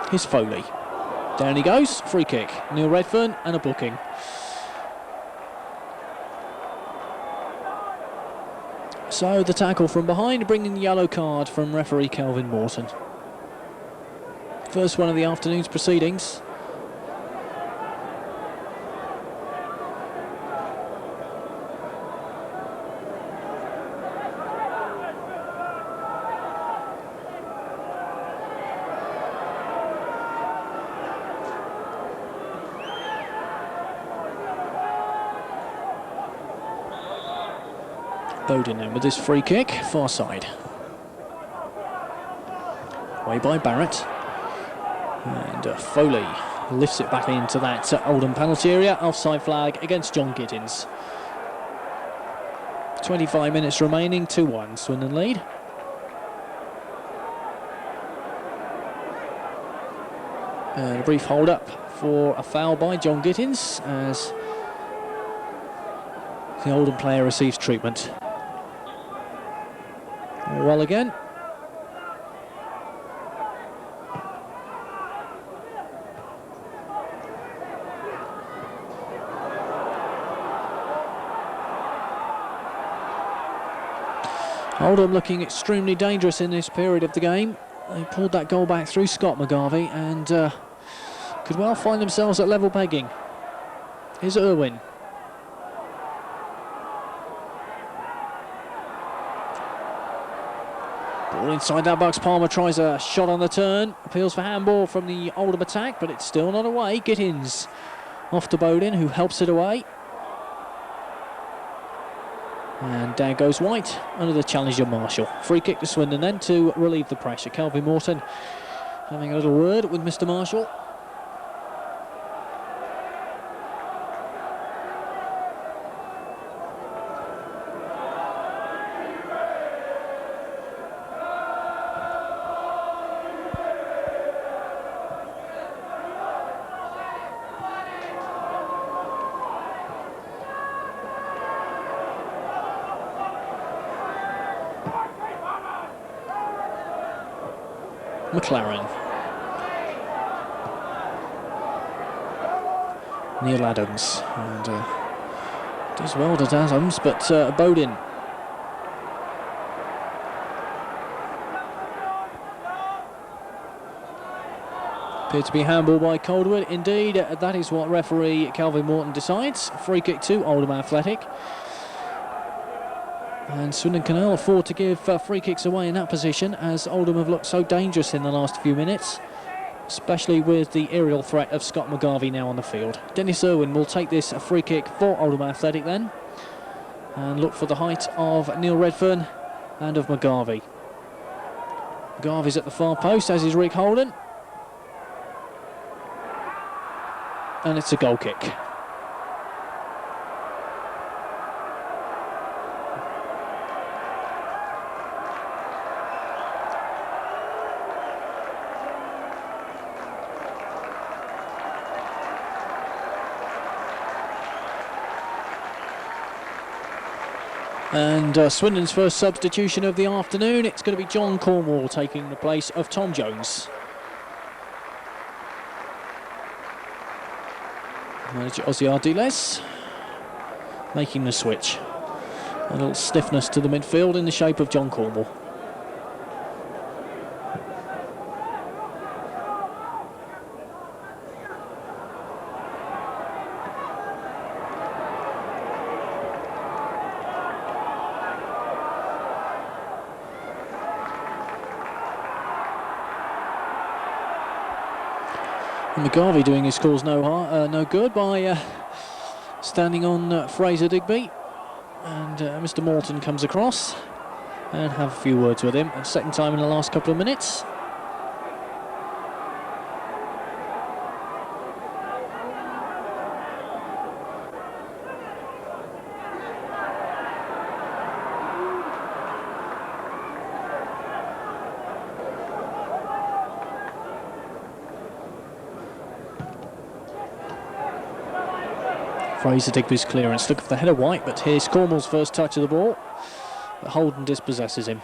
Here's Foley. Down he goes, free kick. Neil Redfern and a booking. So the tackle from behind, bringing the yellow card from referee Kelvin Morton. First one of the afternoon's proceedings. Bowden in with this free kick, far side. Away by Barrett. And Foley lifts it back into that Oldham penalty area. Offside flag against John Gittins. 25 minutes remaining, 2-1, Swindon lead. And a brief hold up for a foul by John Gittins as the Oldham player receives treatment. Well again. Oldham looking extremely dangerous in this period of the game. They pulled that goal back through Scott McGarvey and could well find themselves at level pegging. Here's Irwin. Ball inside that box. Palmer tries a shot on the turn. Appeals for handball from the Oldham attack, but it's still not away. Gittins off to Bowden, who helps it away. And down goes White under the challenge of Marshall. Free kick to Swindon then to relieve the pressure. Kelvin Morton having a little word with Mr. Marshall. McLaren. Neil Adams. And does well to Adams, but Bowden. Appeared to be handball by Coldwood. Indeed, that is what referee Kelvin Morton decides. Free kick to Oldham Athletic. And Swindon cannot afford to give free kicks away in that position, as Oldham have looked so dangerous in the last few minutes, especially with the aerial threat of Scott McGarvey now on the field. Dennis Irwin will take this free kick for Oldham Athletic then, and look for the height of Neil Redfern and of McGarvey. McGarvey's at the far post, as is Rick Holden. And it's a goal kick. And Swindon's first substitution of the afternoon, it's going to be John Cornwall taking the place of Tom Jones. Manager Ozzy Ardiles making the switch. A little stiffness to the midfield in the shape of John Cornwall. McGarvey doing his cause no good by standing on Fraser Digby, and Mr. Morton comes across and have a few words with him. Second time in the last couple of minutes. Fraser Digby's clearance, look for the header White, but here's Cornwall's first touch of the ball, but Holden dispossesses him.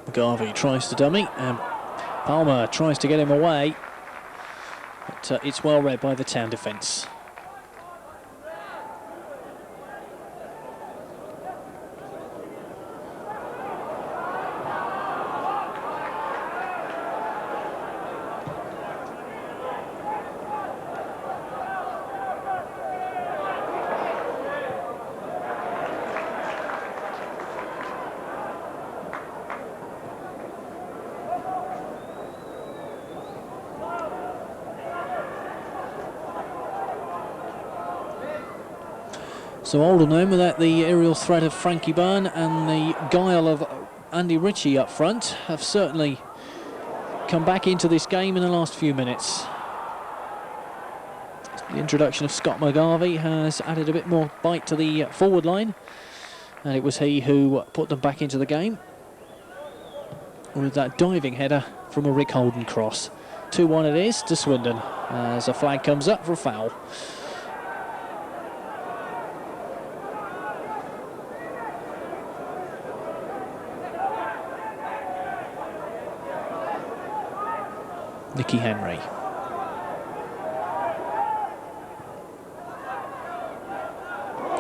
McGarvey tries to dummy, and Palmer tries to get him away, but it's well read by the Town defence. So Oldham then, without the aerial threat of Frankie Byrne and the guile of Andy Ritchie up front, have certainly come back into this game in the last few minutes. The introduction of Scott McGarvey has added a bit more bite to the forward line, and it was he who put them back into the game with that diving header from a Rick Holden cross. 2-1 it is to Swindon as a flag comes up for a foul. Nicky Henry.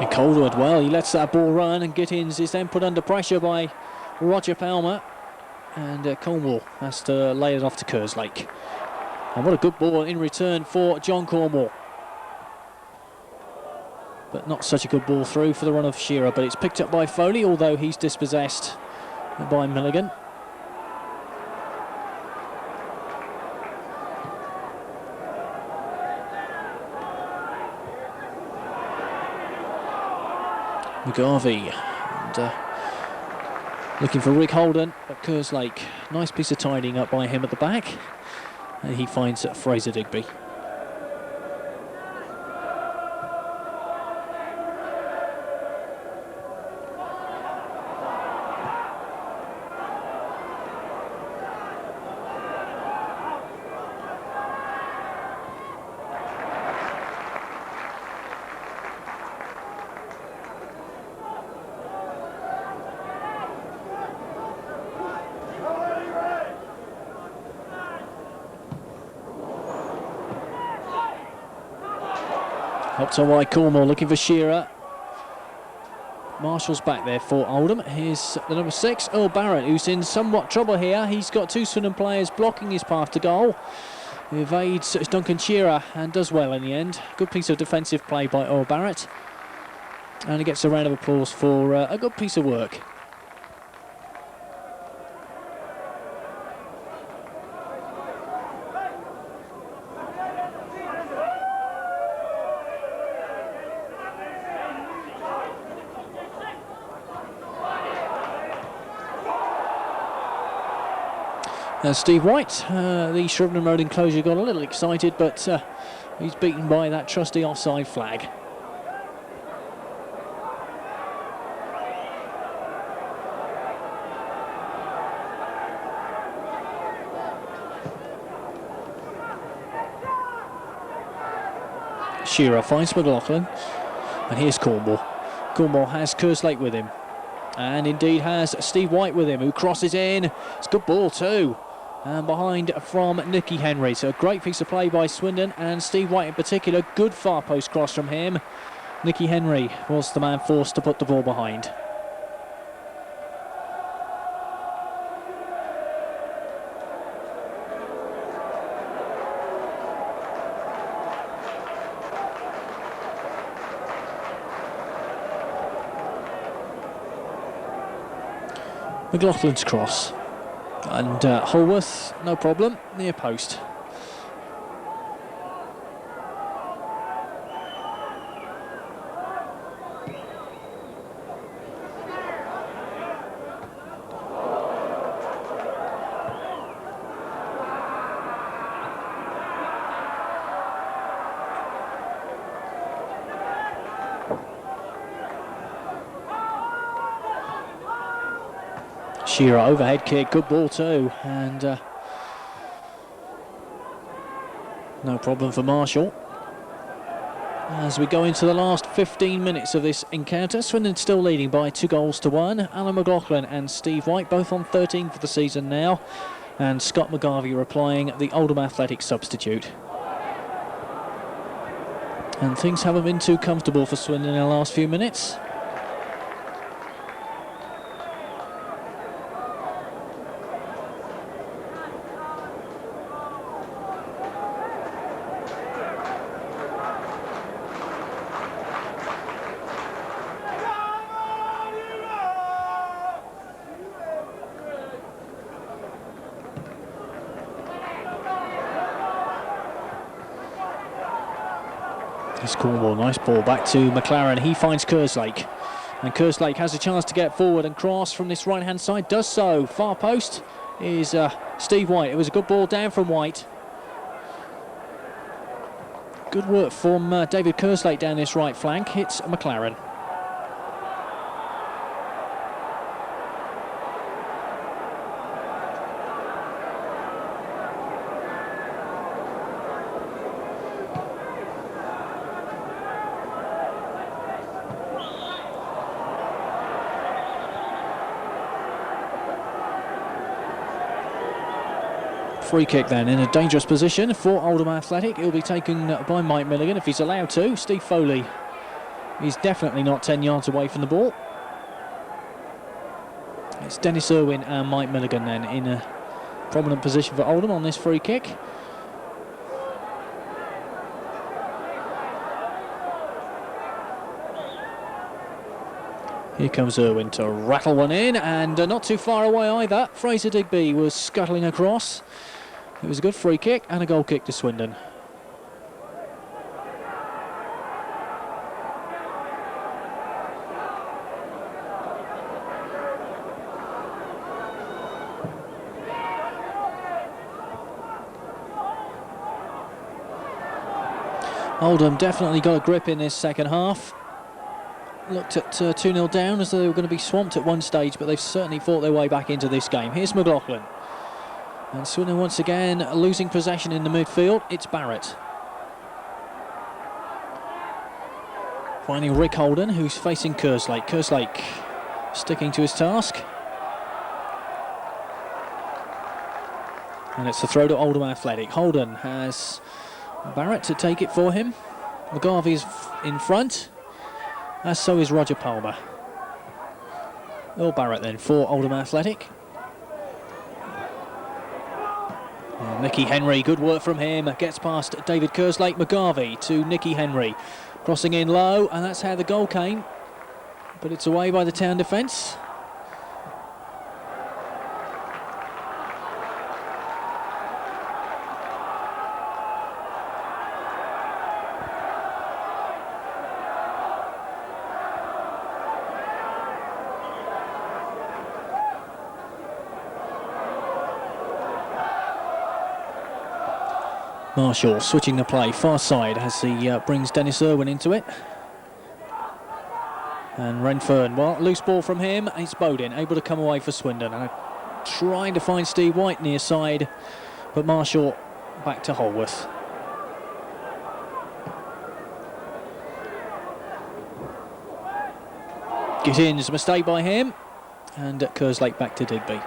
And Calderwood, well, he lets that ball run, and Gittins is then put under pressure by Roger Palmer, and Cornwall has to lay it off to Kerslake. And what a good ball in return for John Cornwall. But not such a good ball through for the run of Shearer, but it's picked up by Foley, although he's dispossessed by Milligan. McGarvey, and looking for Rick Holden, but Kerslake, nice piece of tidying up by him at the back, and he finds Fraser Digby. Helped on by Cornwall, looking for Shearer. Marshall's back there for Oldham. Here's the number 6, Earl Barrett, who's in somewhat trouble here. He's got two Swindon players blocking his path to goal. He evades Duncan Shearer and does well in the end. Good piece of defensive play by Earl Barrett. And he gets a round of applause for a good piece of work. Steve White, the Swindon Road enclosure, got a little excited, but he's beaten by that trusty offside flag. Shearer finds McLoughlin, and here's Cornwall. Cornwall has Kerslake with him, and indeed has Steve White with him, who crosses in. It's a good ball too. And behind from Nicky Henry. So a great piece of play by Swindon, and Steve White in particular. Good far post cross from him. Nicky Henry was the man forced to put the ball behind. McLaughlin's cross. And Holworth, no problem, near post. Shearer overhead kick, good ball too, and no problem for Marshall. As we go into the last 15 minutes of this encounter, Swindon still leading by 2-1. Alan McLoughlin and Steve White both on 13 for the season now, and Scott McGarvey replying the Oldham Athletic substitute. And things haven't been too comfortable for Swindon in the last few minutes. It's Cornwall, nice ball back to McLaren. He finds Kerslake, and Kerslake has a chance to get forward and cross from this right hand side, does so. Far post is Steve White. It was a good ball down from White. Good work from David Kerslake down this right flank. Hits McLaren. Free kick then in a dangerous position for Oldham Athletic. It'll be taken by Mike Milligan if he's allowed to. Steve Foley is definitely not 10 yards away from the ball. It's Dennis Irwin and Mike Milligan then in a prominent position for Oldham on this free kick. Here comes Irwin to rattle one in, and not too far away either. Fraser Digby was scuttling across. It was a good free kick and a goal kick to Swindon. Oldham definitely got a grip in this second half. Looked at 2-0 down as though they were going to be swamped at one stage, but they've certainly fought their way back into this game. Here's McLoughlin. And Swindon once again losing possession in the midfield. It's Barrett. Finding Rick Holden, who's facing Kerslake. Kerslake sticking to his task. And it's a throw to Oldham Athletic. Holden has Barrett to take it for him. McGarvey's in front, as so is Roger Palmer. Earl Barrett then for Oldham Athletic. Nicky Henry, good work from him, gets past David Kerslake. McGarvey to Nicky Henry, crossing in low, and that's how the goal came. but it's away by the Town defence. Marshall switching the play far side as he brings Dennis Irwin into it. And Renfern, well, loose ball from him. It's Bodin able to come away for Swindon. And trying to find Steve White near side, but Marshall back to Holworth. Gittins, mistake by him. And Kerslake back to Digby.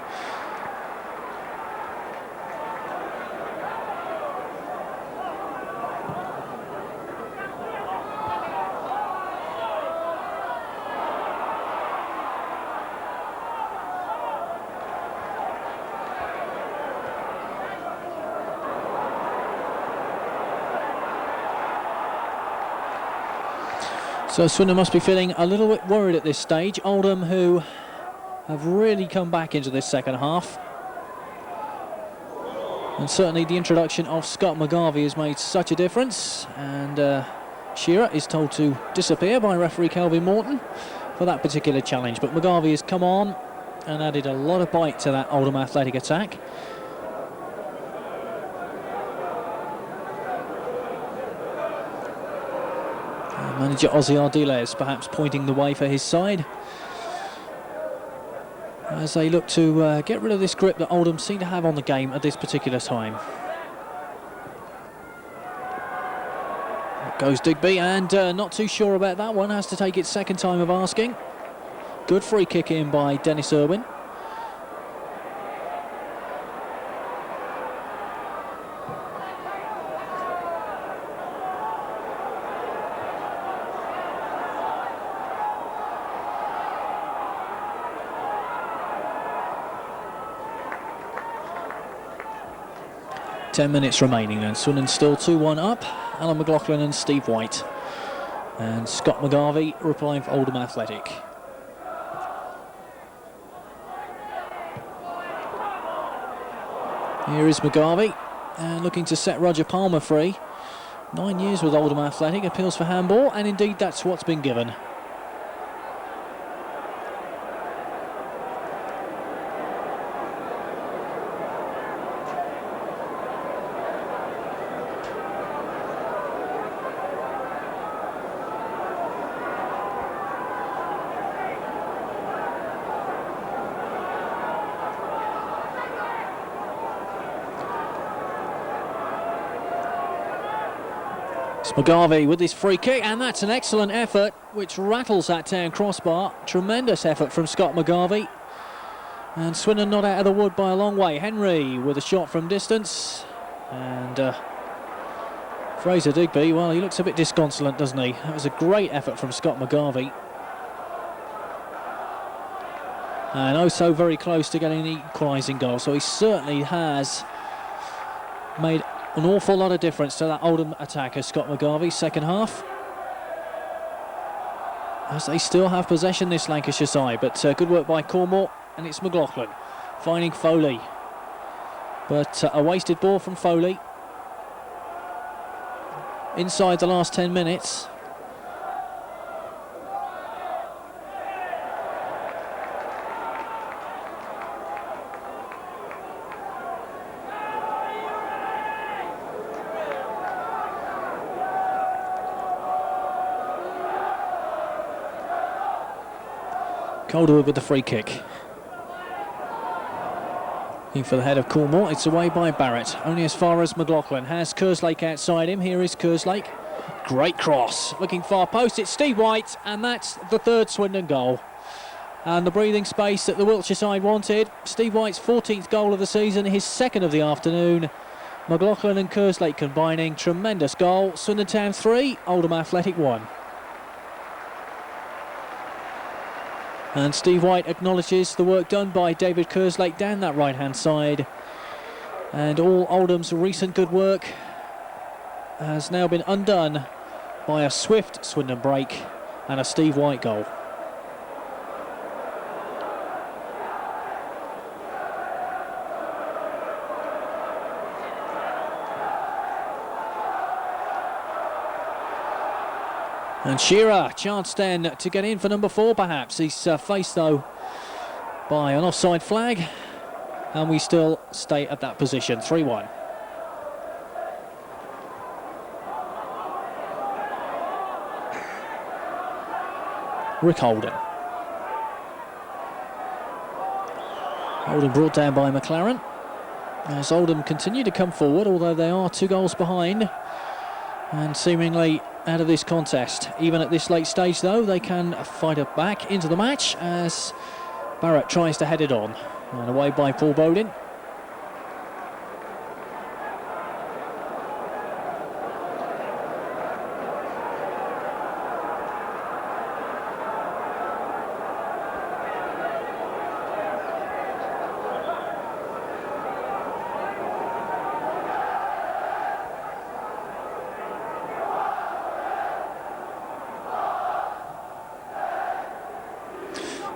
So Swindon must be feeling a little bit worried at this stage. Oldham, who have really come back into this second half. And certainly the introduction of Scott McGarvey has made such a difference. And Shearer is told to disappear by referee Kelvin Morton for that particular challenge. But McGarvey has come on and added a lot of bite to that Oldham Athletic attack. Manager Ozzy Ardiles perhaps pointing the way for his side as they look to get rid of this grip that Oldham seem to have on the game at this particular time. Goes Digby, and not too sure about that one, has to take its second time of asking. Good free kick in by Dennis Irwin. Ten minutes remaining then. Swindon still 2-1 up. Alan McLoughlin and Steve White. And Scott McGarvey replying for Oldham Athletic. Here is McGarvey, and looking to set Roger Palmer free. 9 years with Oldham Athletic, appeals for handball, and indeed that's what's been given. McGarvey with his free kick, and that's an excellent effort which rattles that Town crossbar. Tremendous effort from Scott McGarvey, and Swindon not out of the wood by a long way. Henry with a shot from distance, and Fraser Digby, well, he looks a bit disconsolate, doesn't he? That was a great effort from Scott McGarvey, and oh so very close to getting the equalising goal. So he certainly has made an awful lot of difference to that Oldham attacker, Scott McGarvey, second half. As they still have possession, this Lancashire side, but good work by Cornwall, and it's McLoughlin finding Foley. But a wasted ball from Foley. Inside the last 10 minutes. Calderwood with the free kick. Looking for the head of Cornwall. It's away by Barrett. Only as far as McLoughlin. Has Kerslake outside him. Here is Kerslake. Great cross. Looking far post. It's Steve White. And that's the third Swindon goal. And the breathing space that the Wiltshire side wanted. Steve White's 14th goal of the season. His second of the afternoon. McLoughlin and Kerslake combining. Tremendous goal. Swindon Town 3. Oldham Athletic 1. And Steve White acknowledges the work done by David Kerslake down that right-hand side. And all Oldham's recent good work has now been undone by a swift Swindon break and a Steve White goal. And Shearer, chance then to get in for number 4 perhaps. He's faced though by an offside flag, and we still stay at that position, 3-1. Rick Oldham. Oldham brought down by McLaren as Oldham continue to come forward, although they are 2 goals behind and seemingly out of this contest. Even at this late stage though, they can fight it back into the match as Barrett tries to head it on, and away by Paul Bodin.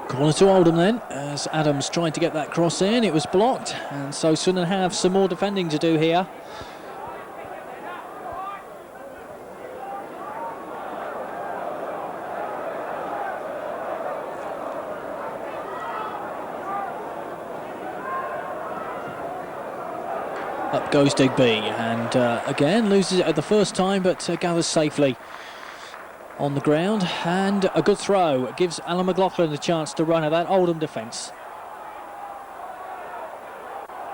Corner to Oldham then, as Adams tried to get that cross in. It was blocked, and so Swindon have some more defending to do here. Up goes Digby, and again loses it at the first time, but gathers safely on the ground, and a good throw. It gives Alan McLoughlin a chance to run at that Oldham defence.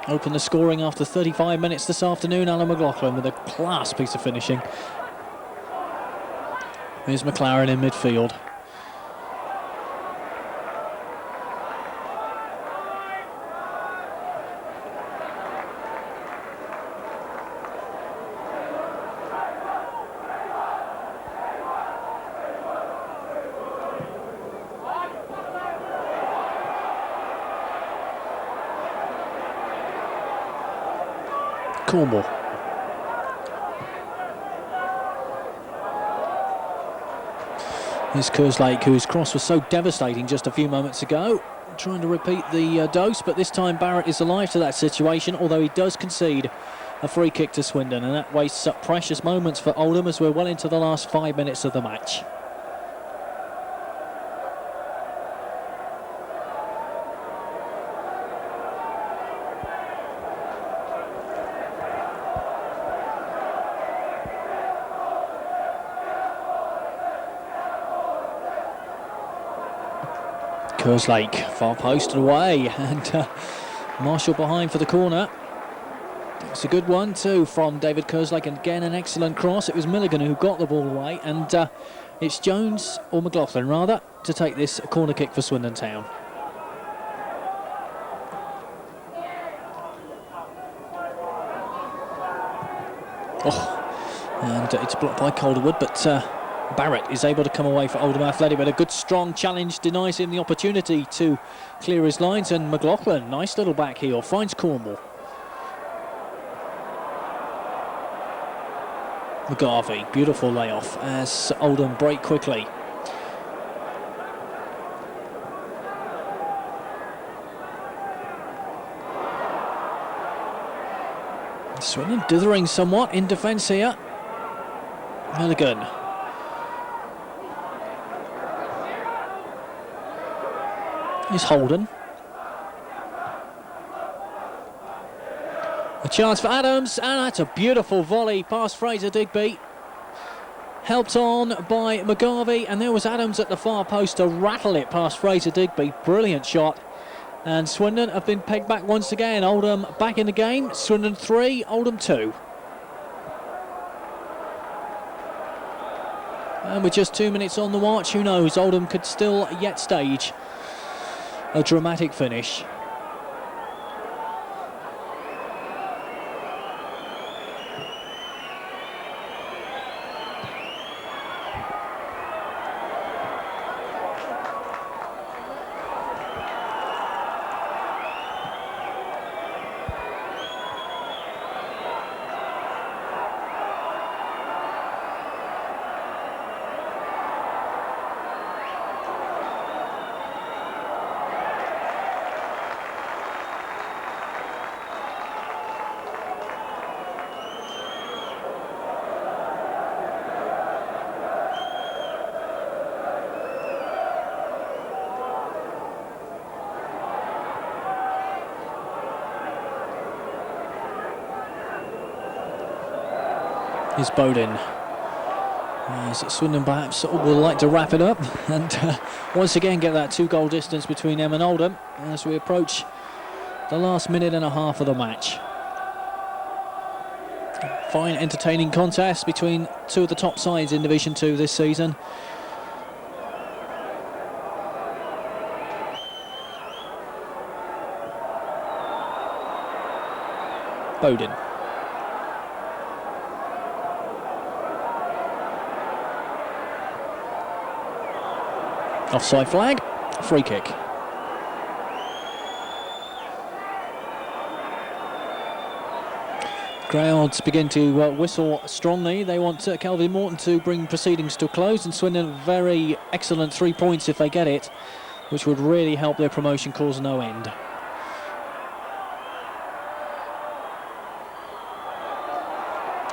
Open the scoring after 35 minutes this afternoon. Alan McLoughlin with a class piece of finishing. Here's McLaren in midfield. Cornwall. Here's Kerslake, whose cross was so devastating just a few moments ago. Trying to repeat the dose, but this time Barrett is alive to that situation, although he does concede a free kick to Swindon, and that wastes up precious moments for Oldham as we're well into the last 5 minutes of the match. Kerslake, far post and away, and Marshall behind for the corner. It's a good one too from David Kerslake, and again an excellent cross. It was Milligan who got the ball away, and it's Jones, or McLoughlin rather, to take this corner kick for Swindon Town. And it's blocked by Calderwood, but Barrett is able to come away for Oldham Athletic, but a good strong challenge denies him the opportunity to clear his lines, and McLoughlin, nice little back heel, finds Cornwall. McGarvey, beautiful layoff as Oldham break quickly. Swindon dithering somewhat in defence here. Milligan. Is Holden. A chance for Adams, and that's a beautiful volley past Fraser Digby. Helped on by McGarvey, and there was Adams at the far post to rattle it past Fraser Digby. Brilliant shot. And Swindon have been pegged back once again. Oldham back in the game. Swindon 3, Oldham 2. And with just 2 minutes on the watch, who knows, Oldham could still yet stage a dramatic finish. Here's Bowden. As Swindon perhaps will like to wrap it up and once again get that 2-goal distance between them and Oldham as we approach the last minute and a half of the match. Fine, entertaining contest between two of the top sides in Division 2 this season. Bowden. Offside flag, free kick. Crowds begin to whistle strongly. They want Kelvin Morton to bring proceedings to a close, and Swindon very excellent 3 points if they get it, which would really help their promotion cause no end.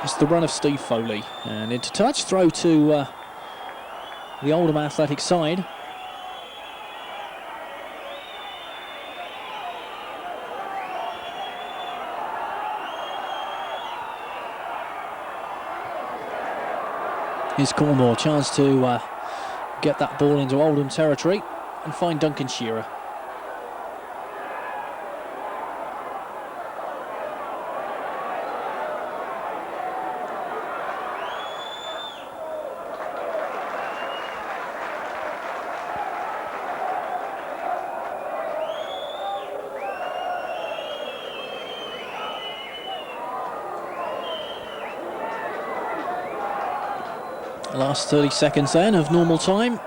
It's the run of Steve Foley, and into touch, throw to the Oldham Athletic side. Here's Cornwall, chance to get that ball into Oldham territory and find Duncan Shearer. Last 30 seconds then of normal time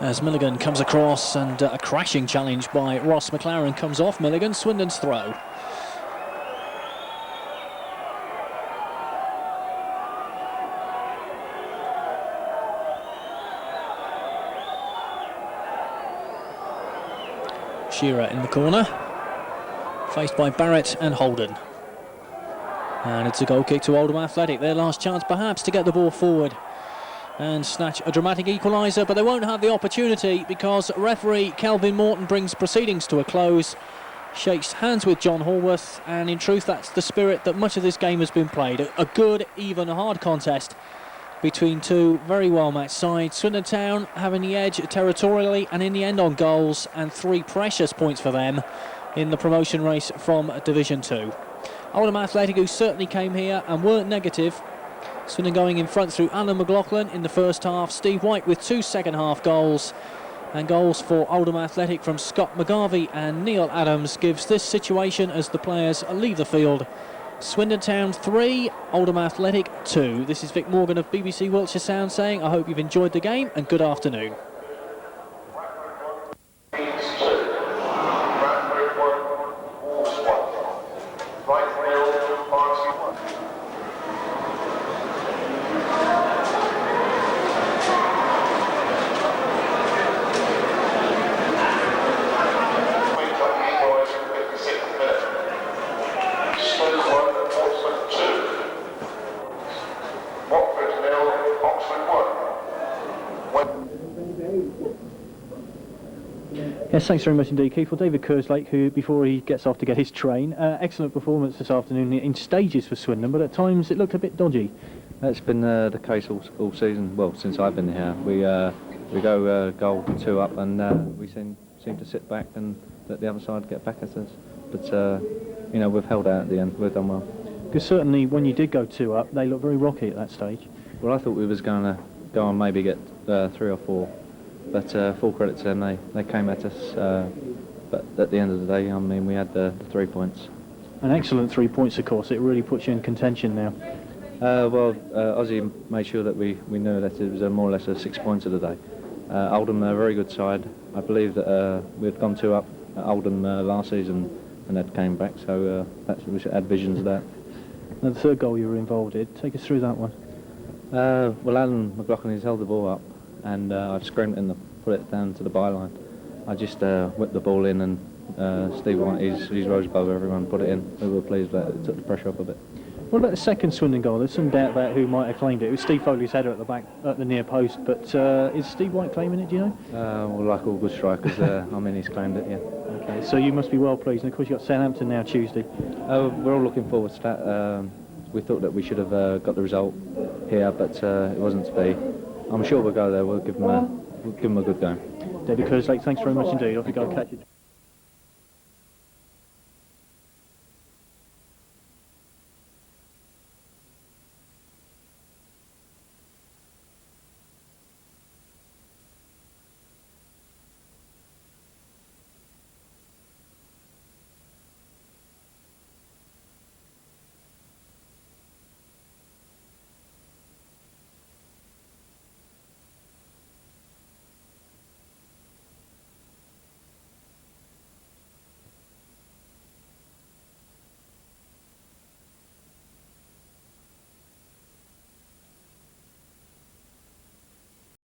as Milligan comes across and a crashing challenge by Ross McLaren comes off Milligan. Swindon's throw. Shearer in the corner, faced by Barrett and Holden. And it's a goal kick to Oldham Athletic. Their last chance perhaps to get the ball forward and snatch a dramatic equaliser, but they won't have the opportunity because referee Kelvin Morton brings proceedings to a close, shakes hands with John Hallworth, and in truth that's the spirit that much of this game has been played. A good, even, hard contest between two very well matched sides. Swindon Town having the edge territorially and in the end on goals, and 3 precious points for them in the promotion race from Division 2. Oldham Athletic, who certainly came here and weren't negative. Swindon going in front through Alan McLoughlin in the first half. Steve White with 2 second-half goals. And goals for Oldham Athletic from Scott McGarvey and Neil Adams gives this situation as the players leave the field. Swindon Town 3, Oldham Athletic 2. This is Vic Morgan of BBC Wiltshire Sound saying, I hope you've enjoyed the game and good afternoon. Yes, thanks very much indeed, Keith. Well, David Kerslake, who, before he gets off to get his train, excellent performance this afternoon in stages for Swindon, but at times it looked a bit dodgy. That's been the case all season, well, since I've been here. We go goal 2 up and we seem to sit back and let the other side get back at us. But, you know, we've held out at the end. We've done well. Because certainly when you did go 2 up, they looked very rocky at that stage. Well, I thought we was going to go and maybe get 3 or 4. But full credit to them, they came at us. But at the end of the day, I mean, we had the 3 points. An excellent 3 points, of course. It really puts you in contention now. Ozzy made sure that we knew that it was more or less a 6 points of the day. Oldham, a very good side. I believe that we'd gone 2 up at Oldham last season and that came back, so we should add visions of that. And the third goal you were involved in, take us through that one. Well, Alan McLoughlin has held the ball up and I've screamed and put it down to the byline. I just whipped the ball in and Steve White, he's rose above everyone, put it in. We were pleased with that. It took the pressure off a bit. What about the second Swindon goal? There's some doubt about who might have claimed it. It was Steve Foley's header at the back, at the near post, but is Steve White claiming it, do you know? Well, like all good strikers, I mean, he's claimed it, yeah. Okay, so you must be well pleased, and of course you've got Southampton now Tuesday. We're all looking forward to that. we thought that we should have got the result here, but it wasn't to be. I'm sure we'll go there. We'll give them a good game. David Kerslake, thanks very much indeed. Off you go, catch it.